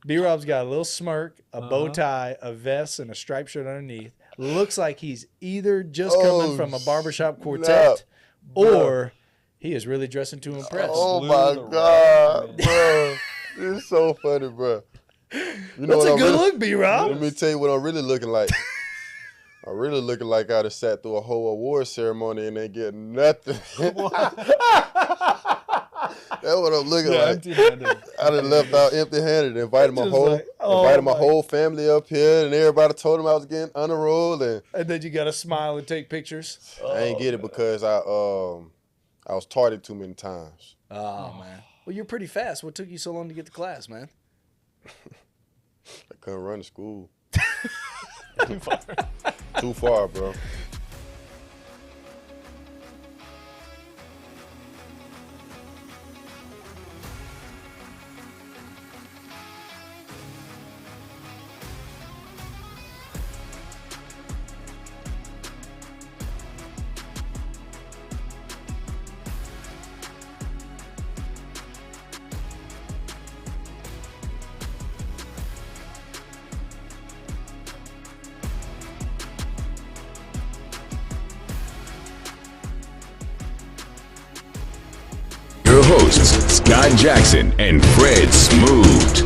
B-Rob's got a little smirk, a bow tie, a vest, and a striped shirt underneath. Looks like he's either just coming from a barbershop quartet or he is really dressing to impress. Oh, my God, bro. This is so funny, bro. You know That's a good look, B-Rob. Let me tell you what I'm really looking like. I'm really looking like I just sat through a whole award ceremony and ain't getting nothing. That's what I'm looking like. I done left out empty-handed. Invited my whole family up here, and everybody told them I was getting on the roll. And then you got to smile and take pictures. I ain't get it because I was tardy too many times. Oh, man. Well, you're pretty fast. What took you so long to get to class, man? I couldn't run to school. Too far, bro. hosts, Scott Jackson and Fred Smoot.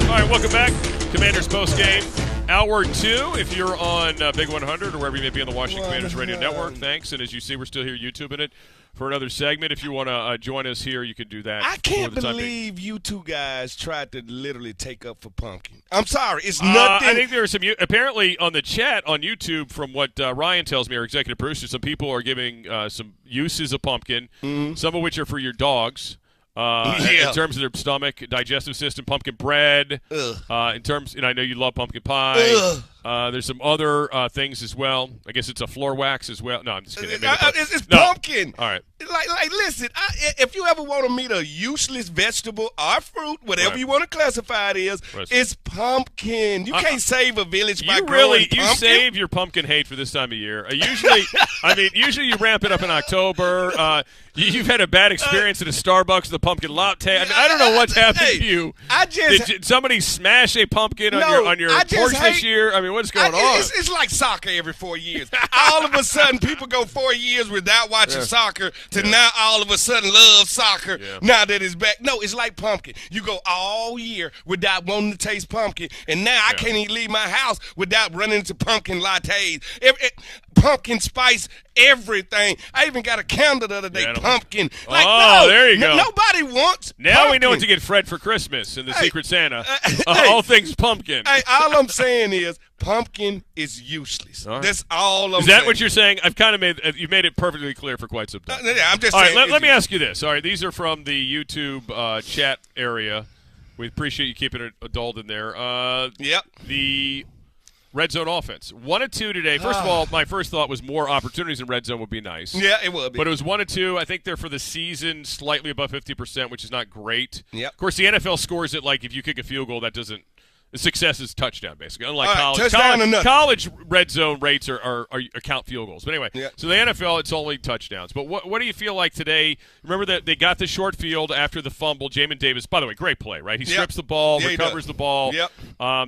All right, welcome back. Commanders Postgame. Hour 2, if you're on Big 100 or wherever you may be on the Washington Commanders Radio Network. Thanks. And as you see, we're still here YouTubing it for another segment. If you want to join us here, you can do that. I can't believe you two guys tried to literally take up for Pumpkin. I'm sorry. It's nothing. I think there are some – apparently on the chat on YouTube, from what Ryan tells me, our executive producer, some people are giving some uses of Pumpkin, some of which are for your dogs. In terms of their stomach, digestive system, pumpkin bread. In terms, and I know you love pumpkin pie. There's some other things as well. I guess it's a floor wax as well. No, I'm just kidding. It's pumpkin. All right. Like, listen. If you ever want to meet a useless vegetable or fruit, whatever you want to classify it as, it's pumpkin. You can't save a village by growing pumpkin. You save your pumpkin hate for this time of year. Usually you ramp it up in October. You've had a bad experience at a Starbucks with a pumpkin latte. I don't know what's happened to you. Did somebody smash a pumpkin on your porch this year? I mean, what's going on? It's like soccer every 4 years. All of a sudden, people go 4 years without watching soccer to now all of a sudden love soccer now that it's back. No, it's like pumpkin. You go all year without wanting to taste pumpkin, and now I can't even leave my house without running into pumpkin lattes. Pumpkin spice everything. I even got a candle the other day. Pumpkin. There you go. Nobody wants Now pumpkin. We know what to get Fred for Christmas in the Secret Santa. All things pumpkin. Hey, all I'm saying is pumpkin is useless. All right. That's all I'm saying. Is that what you're saying? You've made it perfectly clear for quite some time. I'm just all saying. Right, let me ask you this. All right, these are from the YouTube chat area. We appreciate you keeping it adult in there. The red zone offense. 1 of 2 today. First of all, my first thought was more opportunities in red zone would be nice. Yeah, it would be. But it was 1 of 2. I think they're for the season slightly above 50%, which is not great. Yep. Of course, the NFL scores it like if you kick a field goal, that doesn't. The success is touchdown, basically. Unlike college red zone rates are count field goals. But anyway, so the NFL, it's only touchdowns. But what do you feel like today? Remember that they got the short field after the fumble. Jamin Davis, by the way, great play, right? He strips the ball, recovers the ball. Yep.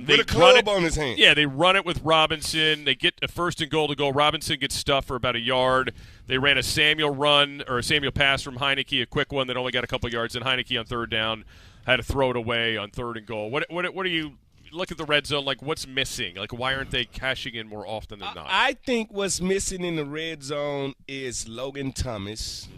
They with a club on his hand. Yeah, they run it with Robinson. They get a 1st and goal to go. Robinson gets stuffed for about a yard. They ran a Samuel pass from Heineke, a quick one that only got a couple yards. And Heineke on 3rd down had to throw it away on 3rd and goal. What do you look at the red zone, like what's missing? Like why aren't they cashing in more often than not? I think what's missing in the red zone is Logan Thomas,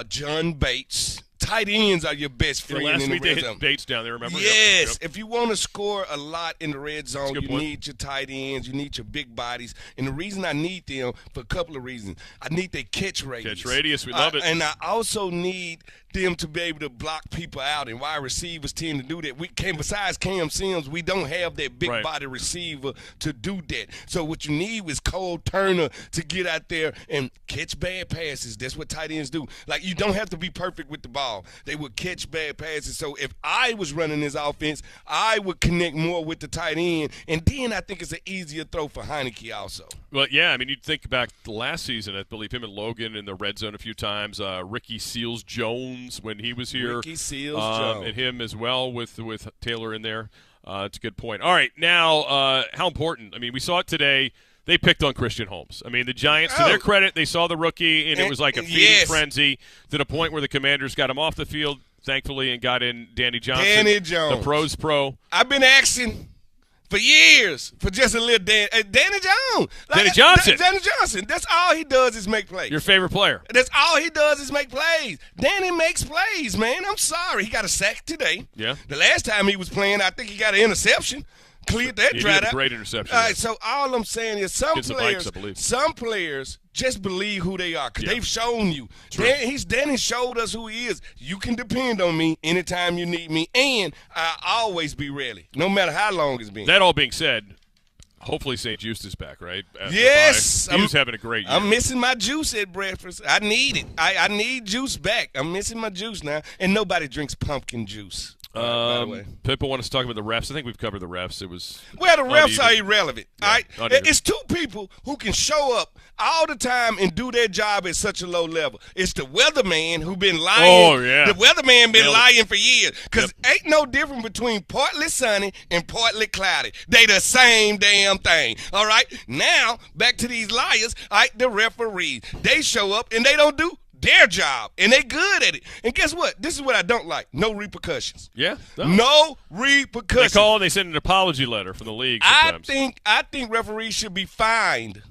John Bates. Tight ends are your best friend in the red zone. Bates down there, remember? Yes. Yep. If you want to score a lot in the red zone, you need your tight ends. You need your big bodies. And the reason I need them, for a couple of reasons, I need their catch radius. Catch radius, we love it. And I also need them to be able to block people out, and wide receivers tend to do that. Besides Cam Sims, we don't have that big body receiver to do that. So what you need is Cole Turner to get out there and catch bad passes. That's what tight ends do. Like, you don't have to be perfect with the ball. They would catch bad passes. So if I was running this offense, I would connect more with the tight end, and then I think it's an easier throw for Heineke also. Well, yeah, I mean, you'd think back to last season, I believe him and Logan in the red zone a few times. Ricky Seals-Jones when he was here. Ricky Seals-Jones. And him as well with Taylor in there. It's a good point. All right, now how important? I mean, we saw it today. They picked on Christian Holmes. I mean, the Giants, to their credit, they saw the rookie, and it was like a feeding frenzy to the point where the Commanders got him off the field, thankfully, and got in Danny Johnson. Danny Jones. The pro's pro. I've been asking for years for just a little Danny Jones. Danny Johnson. Danny Johnson. That's all he does is make plays. Your favorite player. That's all he does is make plays. Danny makes plays, man. I'm sorry. He got a sack today. Yeah. The last time he was playing, I think he got an interception. Cleared that drive out. Great interception. All right, so all I'm saying is some players just believe who they are because they've shown you. Danny showed us who he is. You can depend on me anytime you need me, and I'll always be ready, no matter how long it's been. That all being said, hopefully St. Just is back, right? Yes. He was having a great year. I'm missing my juice at breakfast. I need it. I need juice back. I'm missing my juice now, and nobody drinks pumpkin juice. By the way. People want us to talk about the refs. I think we've covered the refs. It was the refs are irrelevant. All right, it's two people who can show up all the time and do their job at such a low level. It's the weatherman who been lying. Oh yeah, the weatherman been lying for years. Because ain't no difference between partly sunny and partly cloudy. They the same damn thing. All right. Now back to these liars. All right, the referees. They show up and they don't do their job, and they good at it. And guess what? This is what I don't like. No repercussions. Yeah. No repercussions. They call and they send an apology letter from the league sometimes. I think referees should be fined.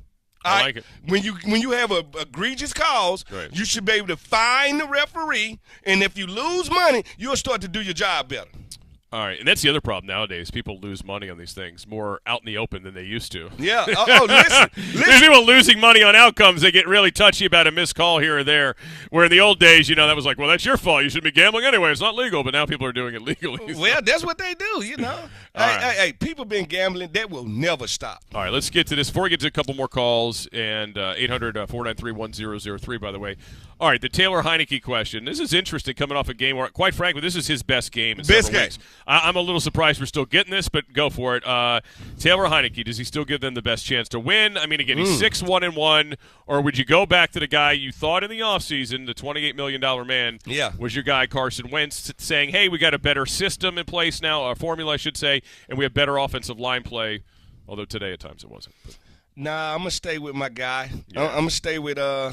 I like it. When you have a egregious cause, you should be able to fine the referee, and if you lose money, you'll start to do your job better. All right, and that's the other problem nowadays. People lose money on these things more out in the open than they used to. Yeah. Listen. There's people losing money on outcomes. They get really touchy about a missed call here or there. Where in the old days, that was like, well, that's your fault. You shouldn't be gambling anyway. It's not legal. But now people are doing it legally. Well, that's what they do, Hey, people been gambling. That will never stop. All right, let's get to this. Before we get to a couple more calls, and 800-493-1003, by the way. All right, the Taylor Heineke question. This is interesting coming off a game where, quite frankly, this is his best game in several weeks. I'm a little surprised we're still getting this, but go for it. Taylor Heineke, does he still give them the best chance to win? I mean, again, he's 6-1-1, or would you go back to the guy you thought in the offseason, the $28 million man, was your guy Carson Wentz, saying, hey, we got a better system in place now, a formula, I should say, and we have better offensive line play, although today at times it wasn't. But. Nah, I'm going to stay with my guy. Yeah. I'm going to stay with my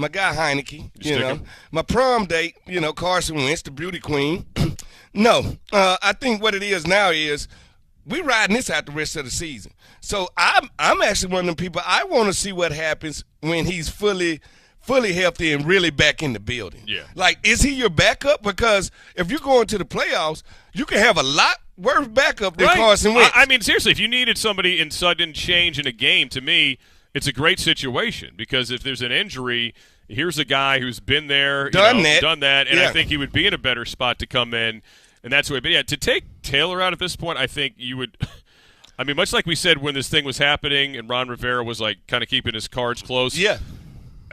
guy Heineke, my prom date, Carson Wentz, the beauty queen. No, I think what it is now is we riding this out the rest of the season. So I'm actually one of them people. I want to see what happens when he's fully healthy and really back in the building. Yeah. Like, is he your backup? Because if you're going to the playoffs, you can have a lot worse backup than Carson Wentz. I mean, seriously, if you needed somebody in sudden change in a game, to me, it's a great situation because if there's an injury, here's a guy who's been there, done that, and I think he would be in a better spot to come in, and that's the way. But, yeah, to take Taylor out at this point, I think you would – I mean, much like we said when this thing was happening and Ron Rivera was, like, kind of keeping his cards close. Yeah.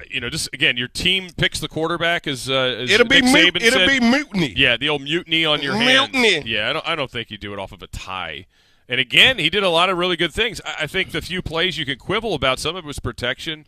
Just, again, your team picks the quarterback as it'll be Saban it'll said. be mutiny. Yeah, the old mutiny on your hands. Mutiny. Yeah, I don't think you do it off of a tie. And, again, he did a lot of really good things. I think the few plays you can quibble about, some of it was protection.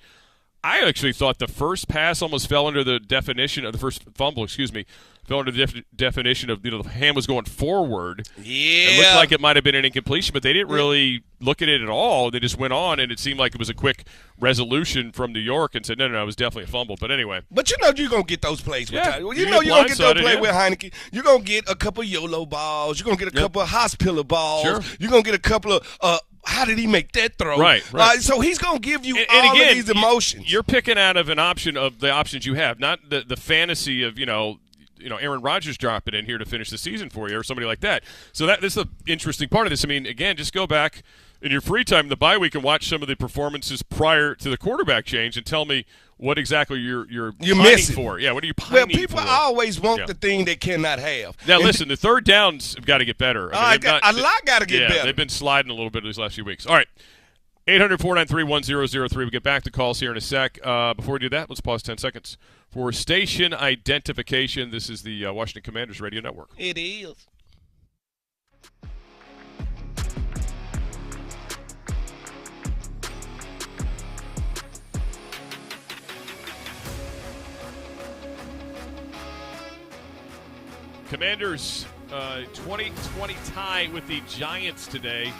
I actually thought the first pass almost fell under the definition of the first fumble, fell under the definition of, the hand was going forward. Yeah. It looked like it might have been an incompletion, but they didn't really look at it at all. They just went on, and it seemed like it was a quick resolution from New York and said, no, it was definitely a fumble. But anyway. But you're going to get those plays with Tyler. You're going to get those plays with Heineke. You're going to get a couple YOLO balls. You're going to get a couple of hospital balls. Sure. You're going to get a couple of how did he make that throw? Right. So he's going to give you and all again, of these emotions. You're picking out of an option of the options you have, not the fantasy of, Aaron Rodgers dropping in here to finish the season for you or somebody like that. So this is the interesting part of this. I mean, again, just go back in your free time, the bye week, and watch some of the performances prior to the quarterback change and tell me what exactly you're pining for. Yeah, what are you pining for? Well, people always want the thing they cannot have. Now, listen, the third downs have got to get better. A lot got to get better. They've been sliding a little bit these last few weeks. All right. 800-493-1003. We'll get back to calls here in a sec. Before we do that, let's pause 10 seconds for station identification. This is the Washington Commanders Radio Network. It is. Commanders 2020 tie with the Giants today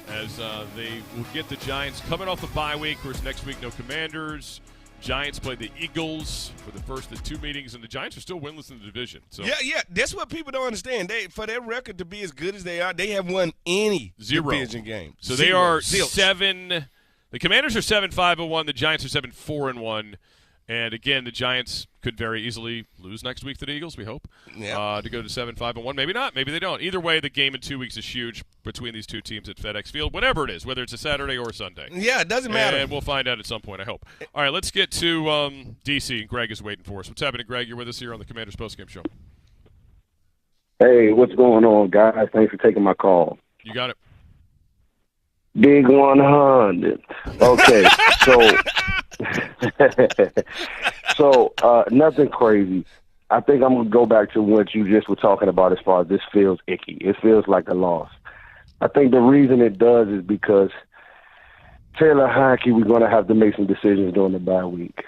as they will get the Giants coming off the bye week. Of course, next week, no Commanders. Giants play the Eagles for the first of the two meetings, and the Giants are still winless in the division. So. Yeah, that's what people don't understand. For their record to be as good as they are, they have won any division game. So they are 7. The Commanders are 7-5-1. The Giants are 7-4-1. And again, the Giants could very easily lose next week to the Eagles, we hope, to go to 7-5-1. Maybe not. Maybe they don't. Either way, the game in 2 weeks is huge between these two teams at FedEx Field, whatever it is, whether it's a Saturday or a Sunday. Yeah, it doesn't matter. And we'll find out at some point, I hope. All right, let's get to D.C. Greg is waiting for us. What's happening, Greg? You're with us here on the Commanders Postgame Show. Hey, what's going on, guys? Thanks for taking my call. You got it. Big 100. Okay, so nothing crazy. I think I'm going to go back to what you just were talking about as far as this feels icky. It feels like a loss. I think the reason it does is because Taylor Heineke, we're going to have to make some decisions during the bye week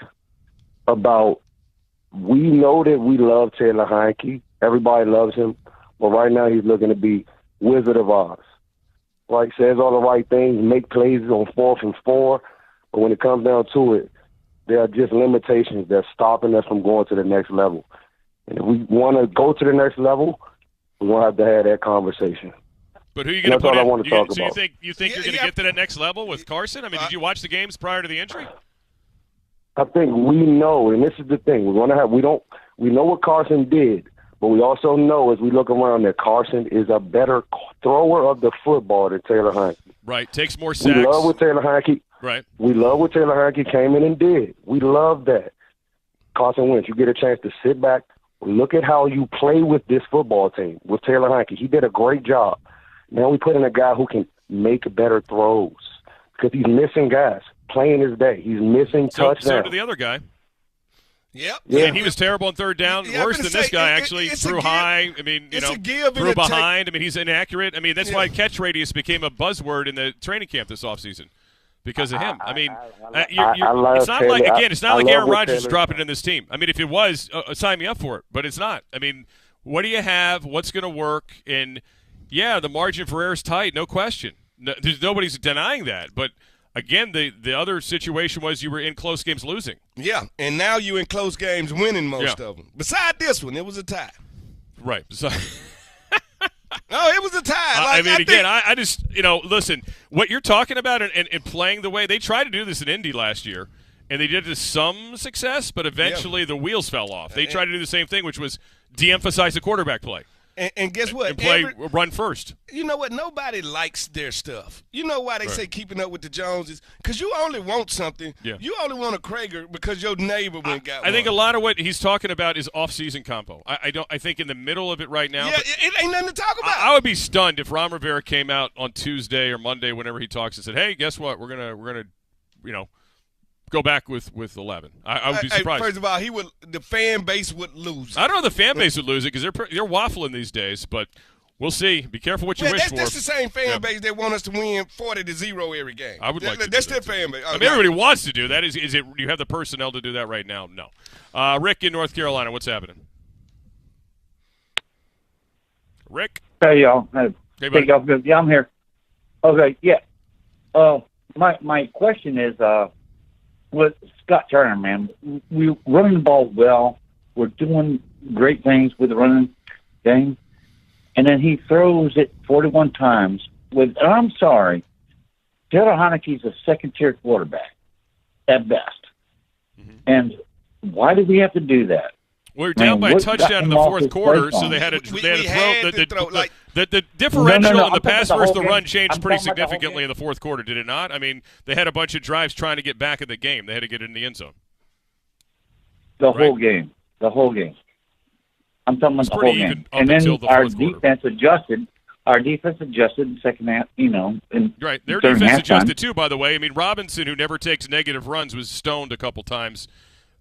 about, we know that we love Taylor Heineke. Everybody loves him. But right now he's looking to be Wizard of Oz. Like, says all the right things, make plays on 4th and 4. But when it comes down to it, there are just limitations that's stopping us from going to the next level. And if we want to go to the next level, we're going to have to have that conversation. But who are you going to put in? I want to talk so about. you think you're going to get to that next level with Carson? I mean, did you watch the games prior to the injury? I think we know, and this is the thing, we know what Carson did, but we also know as we look around that Carson is a better thrower of the football than Taylor Heineke. Right, takes more sacks. We love what Taylor Heineke. Right. We love what Taylor Heineke came in and did. We love that. Carson Wentz, you get a chance to sit back, look at how you play with this football team with Taylor Heineke. He did a great job. Now we put in a guy who can make better throws because he's missing guys playing his day. He's missing touchdowns. So did the other guy. Yep. Yeah. And he was terrible on third down. Worse than this guy, actually. Threw high. I mean, threw behind. I mean, he's inaccurate. I mean, that's why catch radius became a buzzword in the training camp this offseason because of him. I mean, it's not like, again, it's not like Aaron Rodgers dropping in this team. I mean, if it was, sign me up for it. But it's not. I mean, what do you have? What's going to work? And, yeah, the margin for error is tight, no question. Nobody's denying that. But – again, the other situation was you were in close games losing. Yeah, and now you're in close games winning most of them. Beside this one, it was a tie. Right. No, it was a tie. I just, listen, what you're talking about and playing the way – they tried to do this in Indy last year, and they did it to some success, but eventually the wheels fell off. They tried to do the same thing, which was de-emphasize the quarterback play. And guess what? And run first. You know what? Nobody likes their stuff. You know why they say keeping up with the Joneses? Because you only want something. Yeah. You only want a Krager because your neighbor went got one. I think a lot of what he's talking about is off-season compo. I think in the middle of it right now. Yeah, it ain't nothing to talk about. I would be stunned if Ron Rivera came out on Tuesday or Monday, whenever he talks, and said, "Hey, guess what? We're gonna, go back with 11." I would be surprised. First of all, the fan base would lose. I don't know if the fan base would lose it because they're waffling these days, but we'll see. Be careful what you wish for. That's the same fan base that want us to win 40-0 every game. I would like to That's do their that fan base. I mean, everybody wants to do that. Is it? Do you have the personnel to do that right now? No. Rick in North Carolina, what's happening? Rick? Hey, y'all. Hey, buddy. Y'all good? Yeah, I'm here. Okay, yeah. My question is, with Scott Turner, man, we're running the ball well. We're doing great things with the running game. And then he throws it 41 times. I'm sorry, Taylor Heineke's a second-tier quarterback at best. Mm-hmm. And why do we have to do that? We're down by a touchdown in the fourth quarter, so they had to throw. The differential in the pass versus the run changed pretty significantly in the fourth quarter, did it not? I mean, they had a bunch of drives trying to get back in the game. They had to get in the end zone. The whole game. I'm talking about the whole game. And then our defense adjusted. Our defense adjusted in the second half, right. Their defense adjusted too, by the way. I mean, Robinson, who never takes negative runs, was stoned a couple times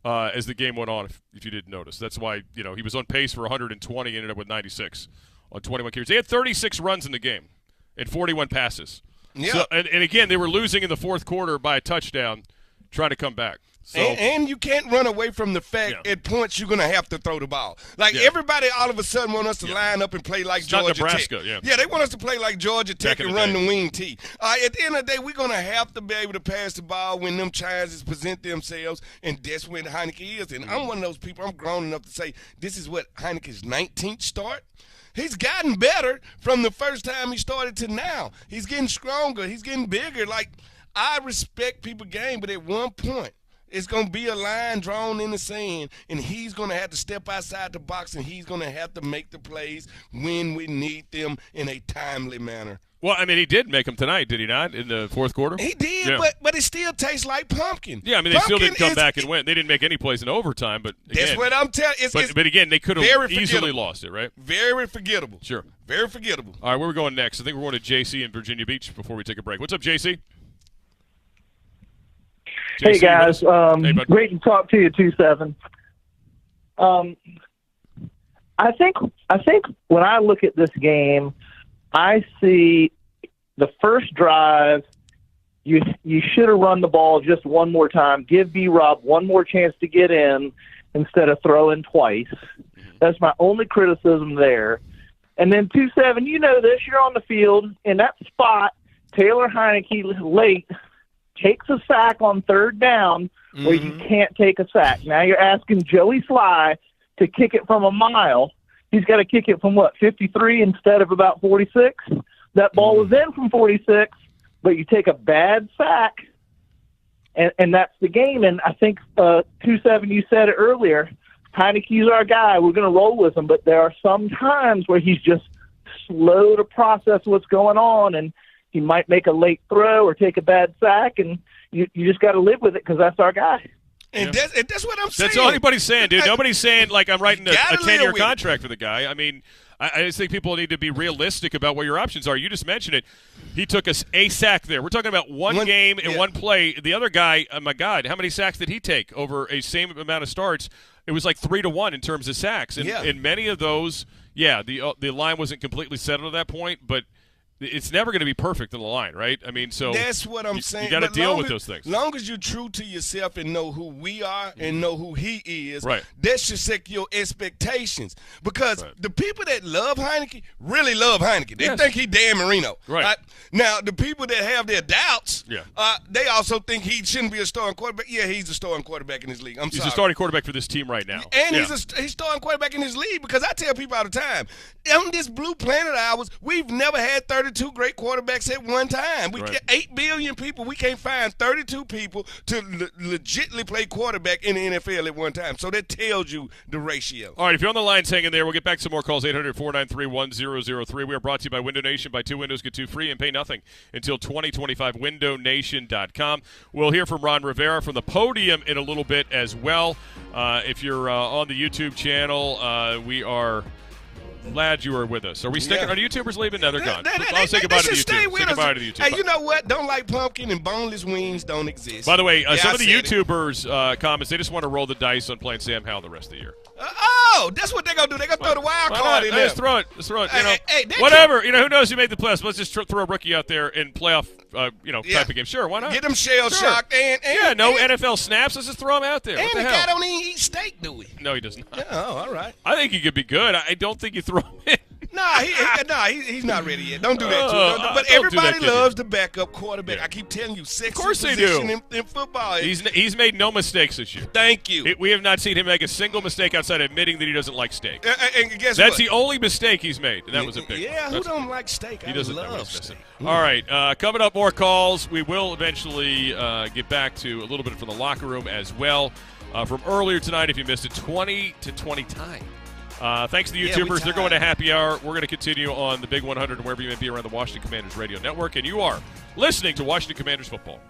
as the game went on, if you didn't notice. That's why, he was on pace for 120, ended up with 96 on 21 carries. They had 36 runs in the game and 41 passes. Yeah. So, and again, they were losing in the fourth quarter by a touchdown, trying to come back. So, and you can't run away from the fact at points you're going to have to throw the ball. Everybody all of a sudden want us to line up and play like Georgia Nebraska, Tech. Yeah, they want us to play like Georgia Tech and run the wing T. At the end of the day, we're going to have to be able to pass the ball when them chances present themselves, and that's when Heineke is. And I'm one of those people, I'm grown enough to say this is what Heineke's 19th start. He's gotten better from the first time he started to now. He's getting stronger. He's getting bigger. I respect people's game, but at one point, it's going to be a line drawn in the sand, and he's going to have to step outside the box, and he's going to have to make the plays when we need them in a timely manner. Well, I mean, he did make them tonight, did he not, in the fourth quarter? He did, but it still tastes like pumpkin. Yeah, I mean, they still didn't come back and win. They didn't make any plays in overtime, but again, that's what I'm telling you. But again, they could have easily lost it, right? Very forgettable. Sure. Very forgettable. All right, where are we going next? I think we're going to JC in Virginia Beach before we take a break. What's up, JC? Hey, guys. Great to talk to you, 2-7. I think when I look at this game, I see the first drive, you should have run the ball just one more time. Give B-Rob one more chance to get in instead of throwing twice. That's my only criticism there. And then 2-7, you know this. You're on the field. In that spot, Taylor Heineke late takes a sack on third down where you can't take a sack. Now you're asking Joey Sly to kick it from a mile. He's got to kick it from, 53 instead of about 46? That ball was in from 46, but you take a bad sack, and that's the game. And I think, 2-7, you said it earlier, Heineke's our guy. We're going to roll with him, but there are some times where he's just slow to process what's going on, and he might make a late throw or take a bad sack, and you just got to live with it because that's our guy. And that's what I'm saying. That's all anybody's saying, dude. Nobody's saying, like, I'm writing a 10-year contract for the guy. I mean, I just think people need to be realistic about what your options are. You just mentioned it. He took a sack there. We're talking about one game and one play. The other guy, oh my God, how many sacks did he take over a same amount of starts? It was like 3-1 in terms of sacks. And in many of those, the line wasn't completely settled at that point, but it's never going to be perfect in the line, right? I mean, so that's what I'm saying. You got to deal with those things. As long as you're true to yourself and know who we are and know who he is, right, that should set your expectations. Because the people that love Heineke really love Heineke. They think he Dan Marino. Right. Now, the people that have their doubts, they also think he shouldn't be a starting quarterback. Yeah, he's a starting quarterback in this league. He's a starting quarterback for this team right now. And he's starting quarterback in this league because I tell people all the time, on this blue planet of ours, we've never had 32 great quarterbacks at one time. We get 8 billion people. We can't find 32 people to legitimately play quarterback in the NFL at one time. So that tells you the ratio. All right, if you're on the lines hanging there, we'll get back some more calls, 800-493-1003. We are brought to you by Window Nation. Buy 2 windows, get 2 free, and pay nothing until 2025. WindowNation.com. We'll hear from Ron Rivera from the podium in a little bit as well. If you're on the YouTube channel, we are glad you are with us. Are we sticking? Are the YouTubers leaving? No, they're gone. I'll say goodbye to the YouTube. Say goodbye to the YouTube. Hey, you know what? Don't like pumpkin and boneless wings don't exist. By the way, some of the YouTubers' comments, they just want to roll the dice on playing Sam Howell the rest of the year. That's what they're going to do. They're going to throw the wild card in there. Let's throw it. Whatever. Who knows who made the playoffs? Let's just throw a rookie out there in playoff, type of game. Sure, why not? Get them shell-shocked. No NFL snaps. Let's just throw him out there. And the guy don't even eat steak, do we? No, he does not. All right. I think he could be good. I don't think you throw him in. He's not ready yet. Don't do that, but everybody loves the backup quarterback. I keep telling you, sexy position in football. He's made no mistakes this year. Thank you. We have not seen him make a single mistake outside admitting that he doesn't like steak. And guess That's the only mistake he's made, and that was a big one. Yeah, who don't like steak? He doesn't love steak. All right, coming up, more calls. We will eventually get back to a little bit from the locker room as well. From earlier tonight, if you missed it, 20-20 tie. Thanks to the YouTubers. They're going to happy hour. We're going to continue on the Big 100 and wherever you may be around the Washington Commanders radio network. And you are listening to Washington Commanders football.